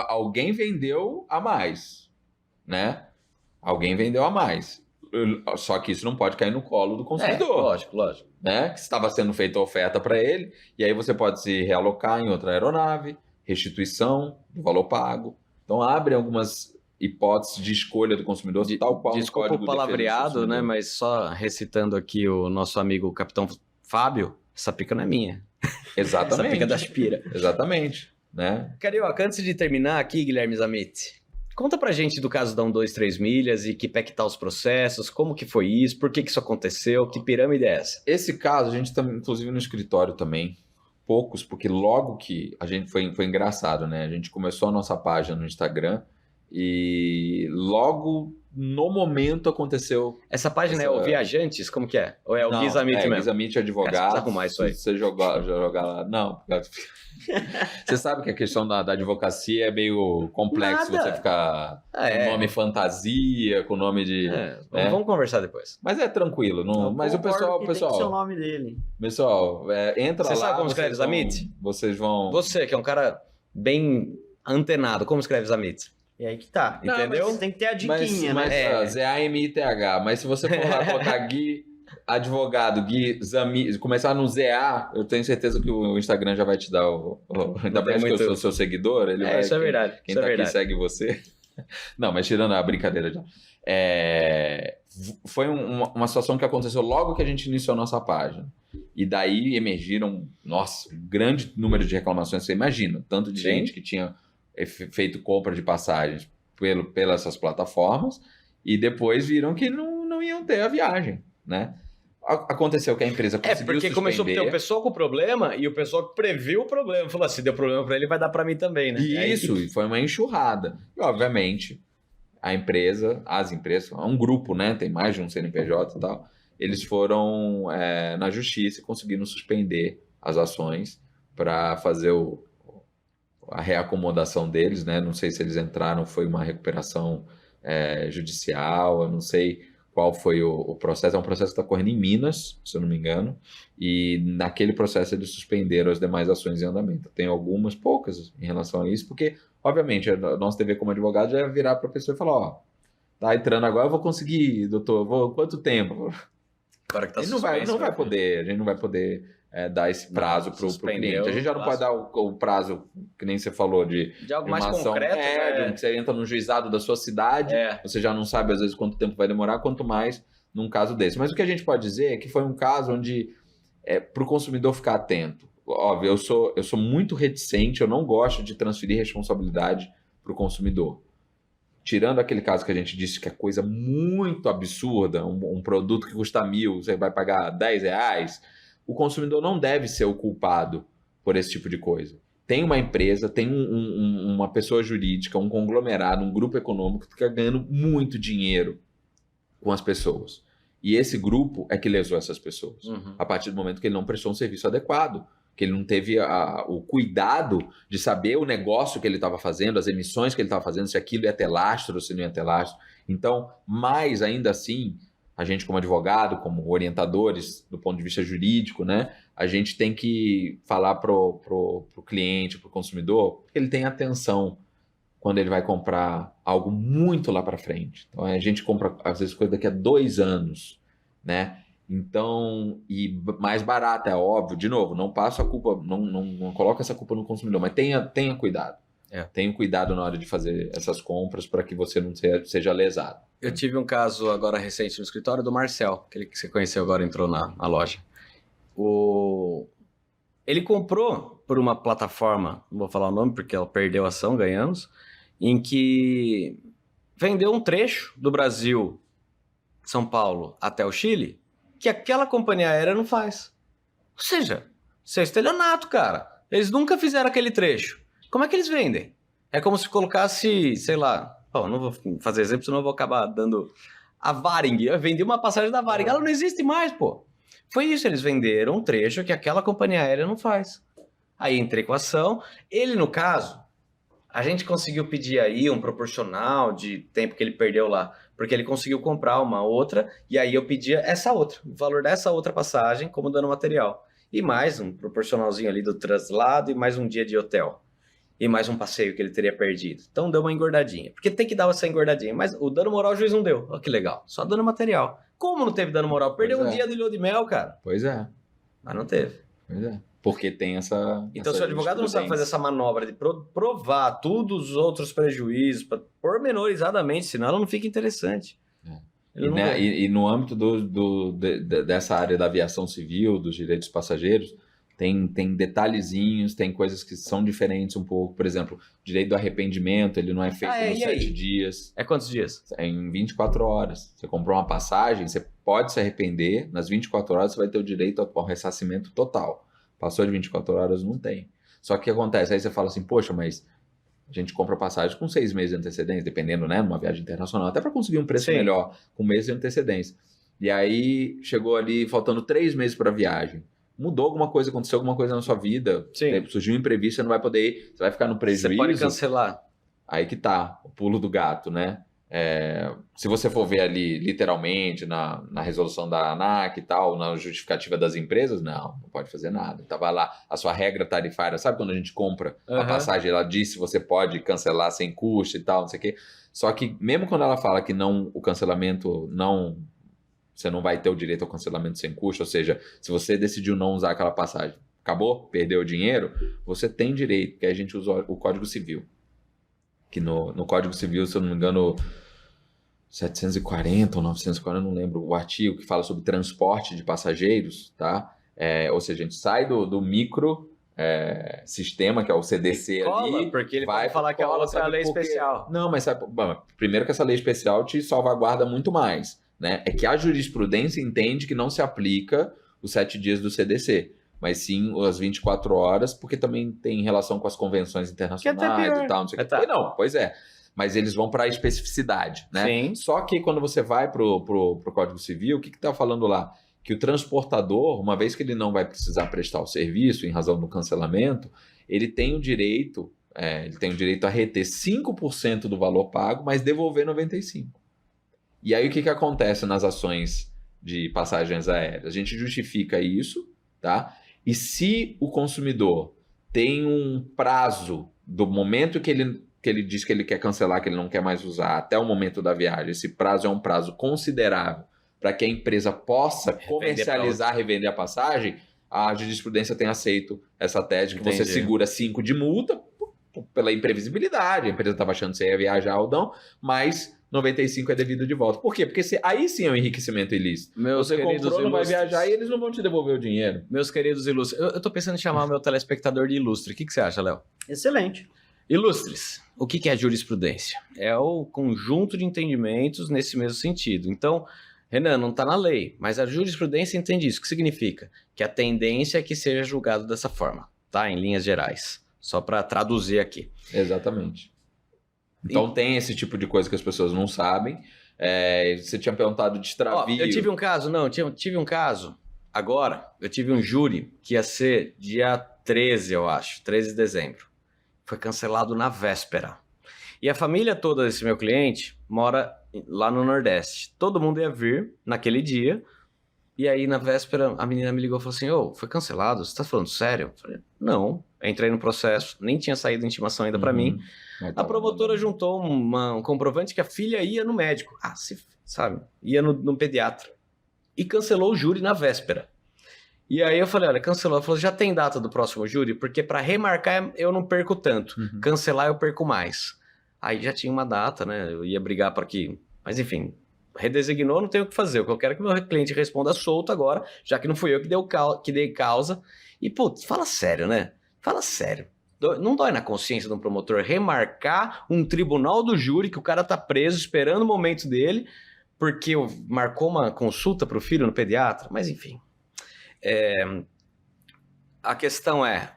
alguém vendeu a mais, né? Alguém vendeu a mais. Só que isso não pode cair no colo do consumidor. Lógico. Né? Que estava sendo feita a oferta para ele, e aí você pode se realocar em outra aeronave, restituição do valor pago. Então abre algumas hipóteses de escolha do consumidor, tal qual Desculpa o Código o de Defesa do palavreado, né? Consumidor. Mas só recitando aqui o nosso amigo Capitão Fábio, essa pica não é minha. Exatamente. Essa pica da Aspira. Exatamente. Né? Carioca, antes de terminar aqui, Guilherme Zamit, conta pra gente do caso da 123 milhas e que pé que tá os processos, como que foi isso, por que isso aconteceu, que pirâmide é essa? Esse caso, a gente está, inclusive, no escritório também. Poucos, porque logo que a gente foi engraçado, né? A gente começou a nossa página no Instagram e logo no momento aconteceu. Essa página é o Viajantes, como que é? Ou é o Não, Gui Zamit mesmo? Gui Zamit Advogado. Cara, você precisa arrumar isso aí. Se você jogar lá. Não. Você sabe que a questão da advocacia é meio complexo. Nada. Você ficar com nome fantasia, com nome de. Vamos conversar depois. Mas é tranquilo. Não, mas o pessoal. Tem que ser o nome dele. Pessoal, entra Você lá. sabe como escreve Zamit? Vocês vão. Você, que é um cara bem antenado, como escreve Zamit? E aí que tá. Não, entendeu? Mas tem que ter a diquinha, mas, né? ZAMITH. Mas se você for lá colocar Gui, advogado, Gui Zamit, começar no ZA, eu tenho certeza que o Instagram já vai te dar ainda mais que eu sou seu seguidor, ele vai. Isso é verdade. Quem tá aqui segue você. Não, mas tirando a brincadeira já. Foi uma situação que aconteceu logo que a gente iniciou a nossa página. E daí emergiram, nossa, um grande número de reclamações. Você imagina, tanto de gente que tinha feito compra de passagens pelas essas plataformas e depois viram que não iam ter a viagem, né? Aconteceu que a empresa conseguiu porque suspender. começou a ter o pessoal com problema e o pessoal que previu o problema. Falou, se deu problema para ele, vai dar para mim também, né? Isso, e foi uma enxurrada. E, obviamente, as empresas, um grupo, né? Tem mais de um CNPJ e tal. Eles foram na justiça e conseguiram suspender as ações para fazer a reacomodação deles, né? Não sei se eles entraram, foi uma recuperação judicial, eu não sei qual foi o processo. É um processo que está correndo em Minas, se eu não me engano, e naquele processo eles suspenderam as demais ações em andamento. Tem algumas, poucas, em relação a isso, porque, obviamente, o nosso dever como advogado já é virar para a pessoa e falar, tá entrando agora, eu vou conseguir, doutor, quanto tempo? Agora que tá a gente não vai poder dar esse prazo para o cliente. A gente já não pode dar o prazo, que nem você falou, de algo mais ação, concreto. que você entra no juizado da sua cidade, você já não sabe às vezes quanto tempo vai demorar, quanto mais num caso desse. Mas o que a gente pode dizer é que foi um caso onde, para o consumidor ficar atento, óbvio, eu sou muito reticente, eu não gosto de transferir responsabilidade para o consumidor. Tirando aquele caso que a gente disse que é coisa muito absurda, um produto que custa 1.000, você vai pagar R$10, o consumidor não deve ser o culpado por esse tipo de coisa. Tem uma empresa, tem uma pessoa jurídica, um conglomerado, um grupo econômico que está ganhando muito dinheiro com as pessoas. E esse grupo é que lesou essas pessoas. A partir do momento que ele não prestou um serviço adequado, que ele não teve o cuidado de saber o negócio que ele estava fazendo, as emissões que ele estava fazendo, se aquilo ia ter lastro ou se não ia ter lastro. Então, mais ainda assim, a gente como advogado, como orientadores do ponto de vista jurídico, né, a gente tem que falar pro cliente, pro consumidor, que ele tenha atenção quando ele vai comprar algo muito lá para frente. Então, a gente compra, às vezes, coisa daqui a 2 anos, né? Então, e mais barata, é óbvio, de novo, não passo a culpa, não coloco essa culpa no consumidor, mas tenha cuidado. Tenha cuidado na hora de fazer essas compras para que você não seja lesado. Eu tive um caso agora recente no escritório do Marcel, aquele que você conheceu agora, entrou na loja. Ele comprou por uma plataforma, não vou falar o nome porque ela perdeu a ação, ganhamos, em que vendeu um trecho do Brasil, São Paulo, até o Chile, que aquela companhia aérea não faz. Ou seja, isso é estelionato, cara. Eles nunca fizeram aquele trecho. Como é que eles vendem? É como se colocasse, sei lá, não vou fazer exemplo, senão eu vou acabar dando a Varig. Eu vendi uma passagem da Varig, ela não existe mais, pô. Foi isso, eles venderam um trecho que aquela companhia aérea não faz. Aí entrei com a ação. Ele, no caso, a gente conseguiu pedir aí um proporcional de tempo que ele perdeu lá, porque ele conseguiu comprar uma outra, e aí eu pedia essa outra, o valor dessa outra passagem como dano material. E mais um proporcionalzinho ali do traslado e mais um dia de hotel. E mais um passeio que ele teria perdido. Então deu uma engordadinha. Porque tem que dar essa engordadinha. Mas o dano moral o juiz não deu. Olha que legal. Só dano material. Como não teve dano moral? Perdeu um dia de lua de mel, cara. Pois é. Mas não teve. Pois é. Porque tem essa... Então, essa se o advogado não sabe fazer essa manobra de provar todos os outros prejuízos pormenorizadamente, senão ela não fica interessante. E no âmbito dessa área da aviação civil, dos direitos passageiros, tem detalhezinhos, tem coisas que são diferentes um pouco. Por exemplo, o direito do arrependimento, ele não é feito nos 7 dias. É quantos dias? É em 24 horas. Você comprou uma passagem, você pode se arrepender, nas 24 horas você vai ter o direito ao ressarcimento total. Passou de 24 horas, não tem. Só que o que acontece? Aí você fala assim, poxa, mas a gente compra passagem com 6 meses de antecedência, dependendo, né, numa viagem internacional, até para conseguir um preço melhor, com meses de antecedência. E aí chegou ali, faltando 3 meses para a viagem. Mudou alguma coisa, aconteceu alguma coisa na sua vida, surgiu um imprevisto, você não vai poder ir, você vai ficar no prejuízo. Você pode cancelar. Aí que tá, o pulo do gato, né? Se você for ver ali, literalmente, na resolução da ANAC e tal, na justificativa das empresas, não pode fazer nada. Tava lá, a sua regra tarifária, sabe quando a gente compra a passagem, ela diz se você pode cancelar sem custo e tal, não sei o quê. Só que mesmo quando ela fala que não, o cancelamento não... Você não vai ter o direito ao cancelamento sem custo, ou seja, se você decidiu não usar aquela passagem, acabou, perdeu o dinheiro, você tem direito, que a gente usa o Código Civil. Que no Código Civil, se eu não me engano, 740 ou 940, não lembro, o artigo que fala sobre transporte de passageiros, tá? Ou seja, a gente sai do micro sistema, que é o CDC ali. Porque ele vai falar que é outra lei especial. Não, mas sabe, primeiro que essa lei especial te salvaguarda muito mais. Né? É que a jurisprudência entende que não se aplica os 7 dias do CDC, mas sim as 24 horas, porque também tem relação com as convenções internacionais e tal, não sei o que. Não, pois é. Mas eles vão para a especificidade, né? Sim. Só que quando você vai pro Código Civil, o que está falando lá? Que o transportador, uma vez que ele não vai precisar prestar o serviço em razão do cancelamento, ele tem o direito a reter 5% do valor pago, mas devolver 95%. E aí o que acontece nas ações de passagens aéreas? A gente justifica isso, tá? E se o consumidor tem um prazo do momento que ele diz que ele quer cancelar, que ele não quer mais usar, até o momento da viagem, esse prazo é um prazo considerável para que a empresa possa comercializar, revender a passagem, a jurisprudência tem aceito essa tese que você segura 5 de multa pela imprevisibilidade. A empresa estava achando que você ia viajar ou não, mas 95 é devido de volta. Por quê? Porque aí sim é um enriquecimento ilícito. Você comprou, não vai viajar e eles não vão te devolver o dinheiro. Meus queridos ilustres, eu tô pensando em chamar o meu telespectador de ilustre. O que você acha, Léo? Excelente. Ilustres, o que é jurisprudência? É o conjunto de entendimentos nesse mesmo sentido. Então, Renan, não está na lei, mas a jurisprudência entende isso. O que significa? Que a tendência é que seja julgado dessa forma, tá? Em linhas gerais. Só para traduzir aqui. Exatamente. Então tem esse tipo de coisa que as pessoas não sabem. Você tinha perguntado de extravio. Eu tive um caso, tive um caso. Agora, eu tive um júri que ia ser dia 13, eu acho, 13 de dezembro. Foi cancelado na véspera. E a família toda desse meu cliente mora lá no Nordeste. Todo mundo ia vir naquele dia. E aí, na véspera, a menina me ligou e falou assim, foi cancelado? Você tá falando sério? Eu falei, não. Entrei no processo, nem tinha saído a intimação ainda para mim. A promotora juntou um comprovante que a filha ia no médico. Sabe? Ia no pediatra. E cancelou o júri na véspera. E aí eu falei, olha, cancelou. Ela falou, já tem data do próximo júri? Porque para remarcar eu não perco tanto. Cancelar eu perco mais. Aí já tinha uma data, né? Eu ia brigar para que... Mas enfim, redesignou, não tem o que fazer. O que eu quero é que meu cliente responda solto agora, já que não fui eu que dei causa. E, putz, fala sério, né? Fala sério. Não dói na consciência de um promotor remarcar um tribunal do júri que o cara tá preso esperando o momento dele porque marcou uma consulta para o filho no pediatra? Mas enfim. A questão é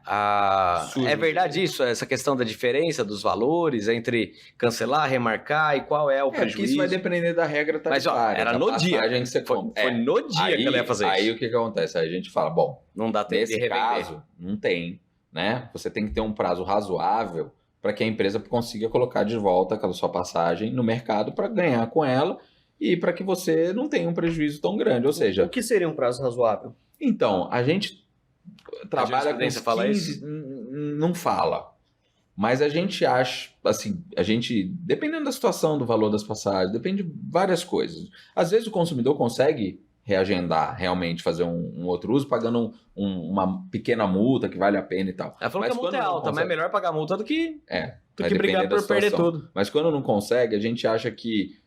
verdade isso? Essa questão da diferença dos valores entre cancelar, remarcar e qual é o prejuízo? Isso vai depender da regra tarifária. Mas era no dia. Foi no dia que ela ia fazer isso. Aí o que acontece? Aí a gente fala, bom, não dá tempo de nesse revender. caso, não tem né? Você tem que ter um prazo razoável para que a empresa consiga colocar de volta aquela sua passagem no mercado para ganhar com ela e para que você não tenha um prejuízo tão grande. Ou seja, O que seria um prazo razoável? então, a gente trabalha com jurisprudência fala 15, não fala. Mas a gente acha, assim, dependendo da situação, do valor das passagens, depende de várias coisas. Às vezes o consumidor consegue reagendar, realmente fazer um outro uso, pagando uma pequena multa que vale a pena e tal. Ela falou Mas que a multa quando é não alta, mas é consegue- melhor pagar multa do que vai brigar depender da por perder situação. tudo. Mas quando não consegue, a gente acha que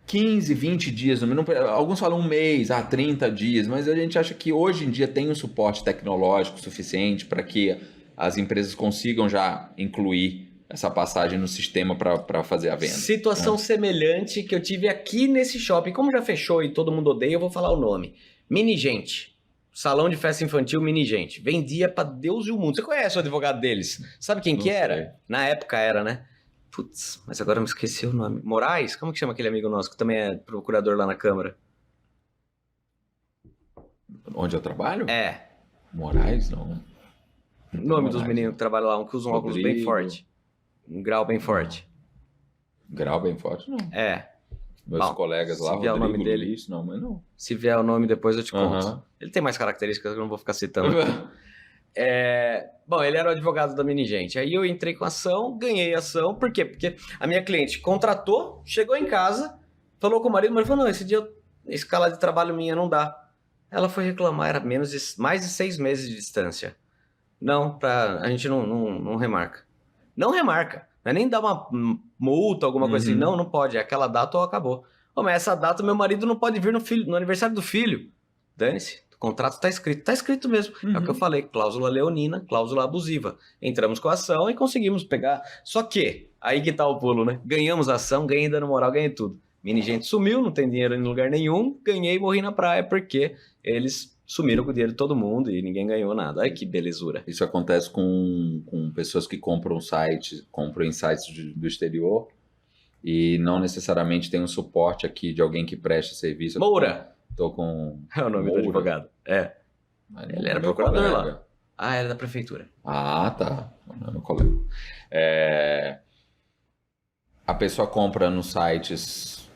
15, 20 dias, alguns falam um mês, 30 dias, mas a gente acha que hoje em dia tem um suporte tecnológico suficiente para que as empresas consigam já incluir essa passagem no sistema para fazer a venda. Situação semelhante que eu tive aqui nesse shopping. Como já fechou e todo mundo odeia, eu vou falar o nome. Minigente. Salão de festa infantil Minigente. Vendia pra Deus e o mundo. Você conhece o advogado deles? Sabe quem que Não era? sei. Na época era, né? Putz, mas agora eu me esqueci o nome. Moraes? Como que chama aquele amigo nosso que também é procurador lá na Câmara? Onde eu trabalho? É. Moraes, não. O nome dos Moraes, meninos que trabalham lá, um que usa um óculos bem Rodrigo. forte. Um grau bem forte. Grau bem forte, não. É. Meus Bom, colegas lá, se vier o Rodrigo, nome dele. Luiz, não, mas não. Se vier o nome depois eu te conto. Aham. Ele tem mais características que eu não vou ficar citando. Bom, ele era o advogado da Minigente. Aí eu entrei com a ação, ganhei a ação. Por quê? Porque a minha cliente contratou, chegou em casa, falou com o marido falou, não, esse dia, escala de trabalho minha não dá. Ela foi reclamar, era mais de 6 meses de distância. Não, a gente não remarca. Não remarca. Não é nem dar uma multa, alguma coisa assim. Não pode. É aquela data ou acabou. Ô, mas essa data meu marido não pode vir no aniversário do filho. Dane-se. O contrato tá escrito. Tá escrito mesmo. É o que eu falei. Cláusula leonina, cláusula abusiva. Entramos com a ação e conseguimos pegar. Só que, aí que tá o pulo, né? Ganhamos a ação, ganhei dano moral, ganhei tudo. Minigente sumiu, não tem dinheiro em lugar nenhum. Ganhei e morri na praia porque eles sumiram com o dinheiro de todo mundo e ninguém ganhou nada. Ai, que belezura. Isso acontece com pessoas que compram em sites do exterior e não necessariamente tem um suporte aqui de alguém que preste serviço. Moura! Tô com... É o nome do Moura? advogado. É. Ele era Meu procurador colega. lá. Ah, era da prefeitura. Ah, tá. Não é meu colega. A pessoa compra nos sites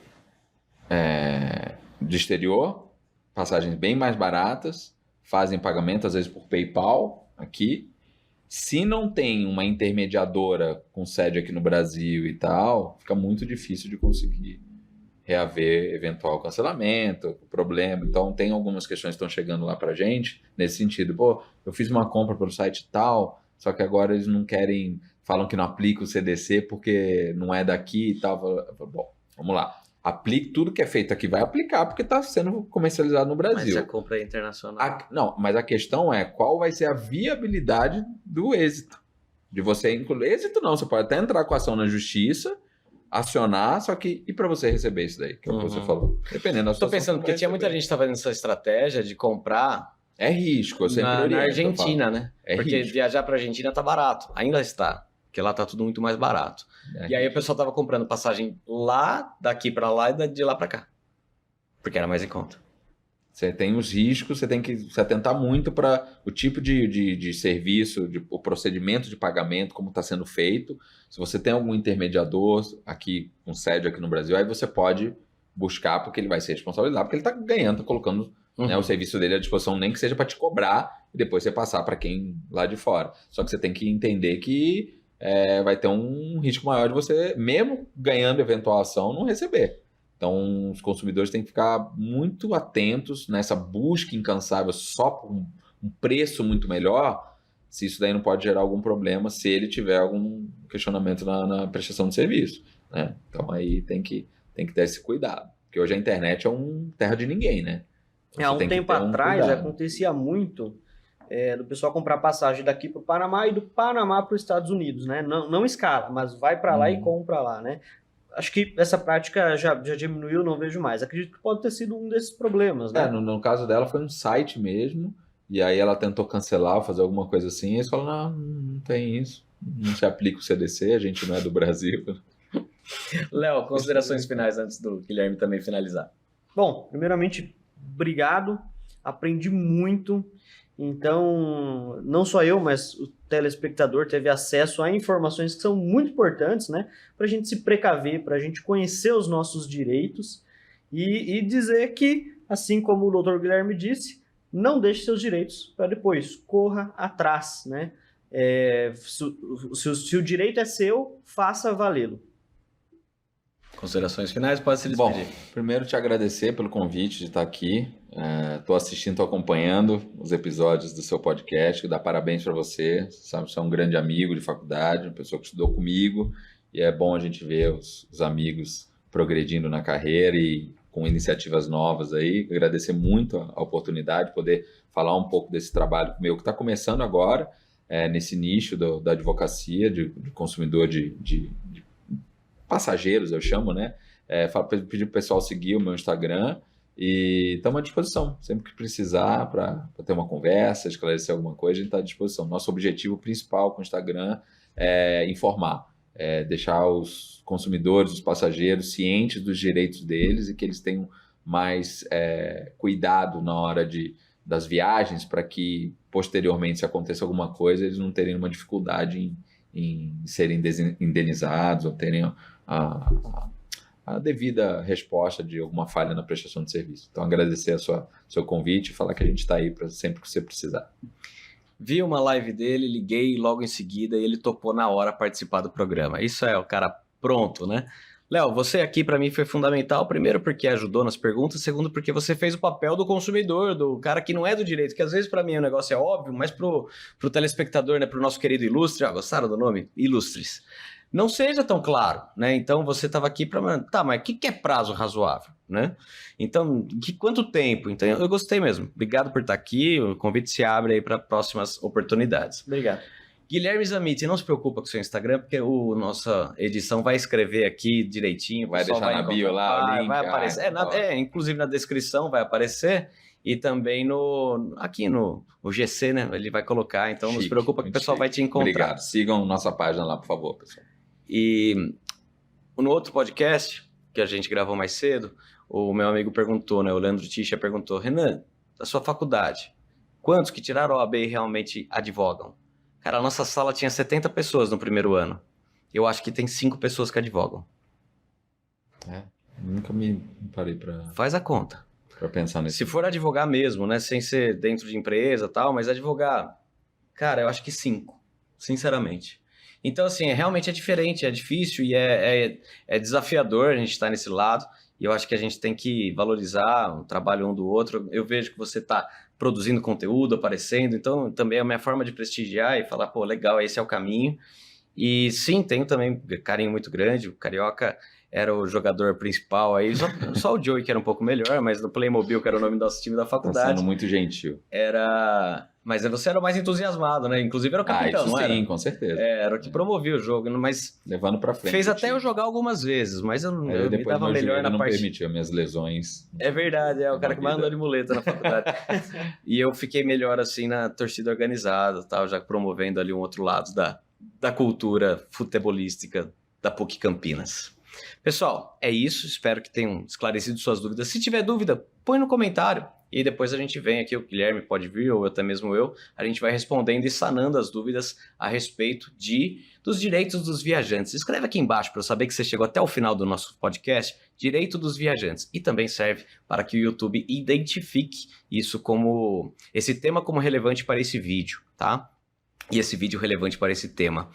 de exterior, passagens bem mais baratas, fazem pagamento, às vezes por PayPal, aqui. Se não tem uma intermediadora com sede aqui no Brasil e tal, fica muito difícil de conseguir reaver eventual cancelamento, problema. Então, tem algumas questões que estão chegando lá pra gente, nesse sentido. Pô, eu fiz uma compra pelo site tal, só que agora eles não querem, falam que não aplica o CDC porque não é daqui e tal. Bom, vamos lá. Aplique tudo que é feito aqui, vai aplicar porque está sendo comercializado no Mas Brasil. a compra é internacional. Não, mas a questão é qual vai ser a viabilidade do êxito. De você incluir. Êxito não, você pode até entrar com ação na justiça, acionar, só que. E para você receber isso daí, que é o que você falou? Dependendo da Tô situação. pensando, você porque vai tinha muita receber. gente que tá fazendo essa estratégia de comprar É risco, eu sempre na oriento, eu Argentina, né? É porque risco. viajar pra Argentina tá barato. Ainda está. Porque lá tá tudo muito mais barato. falo. E aí o pessoal tava comprando passagem lá, daqui pra lá e de lá pra cá. Porque era mais em conta. Você tem os riscos, você tem que se atentar muito para o tipo de serviço, o procedimento de pagamento, como está sendo feito. Se você tem algum intermediador aqui, com sede aqui no Brasil, aí você pode buscar, porque ele vai ser responsabilizado, porque ele está ganhando, está colocando né, o serviço dele à disposição, nem que seja para te cobrar e depois você passar para quem lá de fora. Só que você tem que entender que vai ter um risco maior de você, mesmo ganhando eventual ação, não receber. Então, os consumidores têm que ficar muito atentos nessa busca incansável só por um preço muito melhor, se isso daí não pode gerar algum problema, se ele tiver algum questionamento na prestação de serviço. Né? Então, aí tem que ter esse cuidado. Porque hoje a internet é terra de ninguém, né? Então, Há você um tem que tempo ter um atrás cuidado. acontecia muito do pessoal comprar passagem daqui para o Panamá e do Panamá para os Estados Unidos, né? Não escala, mas vai para lá e compra lá, né? Acho que essa prática já diminuiu, não vejo mais. Acredito que pode ter sido um desses problemas, né? No caso dela foi um site mesmo, e aí ela tentou cancelar, fazer alguma coisa assim, e eles falaram, não tem isso, não se aplica o CDC, a gente não é do Brasil. Léo, considerações finais antes do Guilherme também finalizar. Bom, primeiramente, obrigado. Aprendi muito Então, não só eu, mas o telespectador teve acesso a informações que são muito importantes, né? Para a gente se precaver, para a gente conhecer os nossos direitos e dizer que, assim como o doutor Guilherme disse, não deixe seus direitos para depois, corra atrás, né? Se o direito é seu, faça valê-lo. Considerações finais, pode se despedir. Bom, primeiro te agradecer pelo convite de estar aqui. Estou assistindo, estou acompanhando os episódios do seu podcast. Dar parabéns para você. Sabe, você é um grande amigo de faculdade, uma pessoa que estudou comigo. E é bom a gente ver os amigos progredindo na carreira e com iniciativas novas aí. Agradecer muito a oportunidade de poder falar um pouco desse trabalho meu que está começando agora, nesse nicho da advocacia, de consumidor de passageiros, eu chamo, né? Pedir pro pessoal seguir o meu Instagram e estamos à disposição. Sempre que precisar para ter uma conversa, esclarecer alguma coisa, a gente está à disposição. Nosso objetivo principal com o Instagram é informar, deixar os consumidores, os passageiros cientes dos direitos deles e que eles tenham mais cuidado na hora das viagens para que, posteriormente, se aconteça alguma coisa, eles não terem uma dificuldade em serem indenizados ou terem a devida resposta de alguma falha na prestação de serviço. Então, agradecer seu convite e falar que a gente está aí para sempre que você precisar. Vi uma live dele, liguei logo em seguida e ele topou na hora participar do programa. Isso é o cara pronto, né? Léo, você aqui para mim foi fundamental, primeiro porque ajudou nas perguntas, segundo porque você fez o papel do consumidor, do cara que não é do direito, que às vezes para mim o negócio é óbvio, mas pro telespectador, né, pro nosso querido Ilustre, gostaram do nome? Ilustres. Não seja tão claro, né? Então você estava aqui para... Tá, mas o que é prazo razoável, né? Então, quanto tempo? Então, eu gostei mesmo. Obrigado por estar aqui, o convite se abre aí para próximas oportunidades. Obrigado. Guilherme Zamit, não se preocupa com o seu Instagram, porque nossa edição vai escrever aqui direitinho. Vai deixar na bio lá o link. Vai aparecer. Inclusive na descrição vai aparecer. E também aqui no GC, né? Ele vai colocar. Então não se preocupa que o pessoal vai te encontrar. Obrigado. Sigam nossa página lá, por favor, pessoal. E no outro podcast que a gente gravou mais cedo, o meu amigo perguntou, né? O Leandro Ticha perguntou: Renan, da sua faculdade, quantos que tiraram a OAB e realmente advogam? Cara, a nossa sala tinha 70 pessoas no primeiro ano. Eu acho que tem 5 pessoas que advogam. Nunca me parei para... Faz a conta. Para pensar nisso. Se for advogar mesmo, né? Sem ser dentro de empresa e tal, mas advogar... Cara, eu acho que 5. Sinceramente. Então, assim, realmente é diferente, é difícil e é desafiador a gente estar nesse lado. E eu acho que a gente tem que valorizar o trabalho um do outro. Eu vejo que você está produzindo conteúdo, aparecendo. Então, também é a minha forma de prestigiar e falar, pô, legal, esse é o caminho. E sim, tenho também um carinho muito grande. O Carioca era o jogador principal aí. Só o Joey que era um pouco melhor, mas no Playmobil, que era o nome do nosso time da faculdade. Tá sendo muito gentil. Mas você era o mais entusiasmado, né? Inclusive era o capitão, isso não era? Sim, com certeza. Era o que promovia o jogo, mas... Levando pra frente. Fez até eu jogar algumas vezes, mas eu me dava melhor na não parte... permitiu minhas lesões. É verdade, o cara que mais andou de muleta na faculdade. E eu fiquei melhor, assim, na torcida organizada, tal, já promovendo ali um outro lado da cultura futebolística da PUC Campinas. Pessoal, é isso. Espero que tenham esclarecido suas dúvidas. Se tiver dúvida, põe no comentário. E depois a gente vem aqui, o Guilherme pode vir, ou até mesmo eu, a gente vai respondendo e sanando as dúvidas a respeito dos direitos dos viajantes. Escreve aqui embaixo para eu saber que você chegou até o final do nosso podcast, direito dos viajantes. E também serve para que o YouTube identifique esse tema como relevante para esse vídeo, tá? E esse vídeo relevante para esse tema.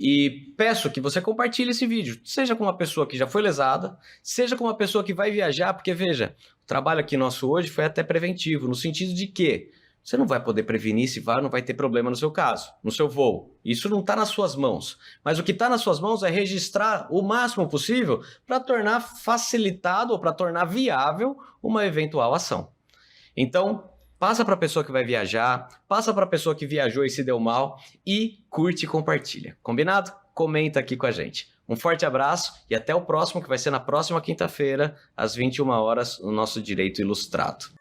E peço que você compartilhe esse vídeo, seja com uma pessoa que já foi lesada, seja com uma pessoa que vai viajar, porque veja, o trabalho aqui nosso hoje foi até preventivo, no sentido de que você não vai poder prevenir se não vai ter problema no seu caso, no seu voo. Isso não está nas suas mãos. Mas o que está nas suas mãos é registrar o máximo possível para tornar facilitado ou para tornar viável uma eventual ação. Então, passa para a pessoa que vai viajar, passa para a pessoa que viajou e se deu mal e curte e compartilha. Combinado? Comenta aqui com a gente. Um forte abraço e até o próximo, que vai ser na próxima quinta-feira, às 21 horas, o nosso Direito Ilustrado.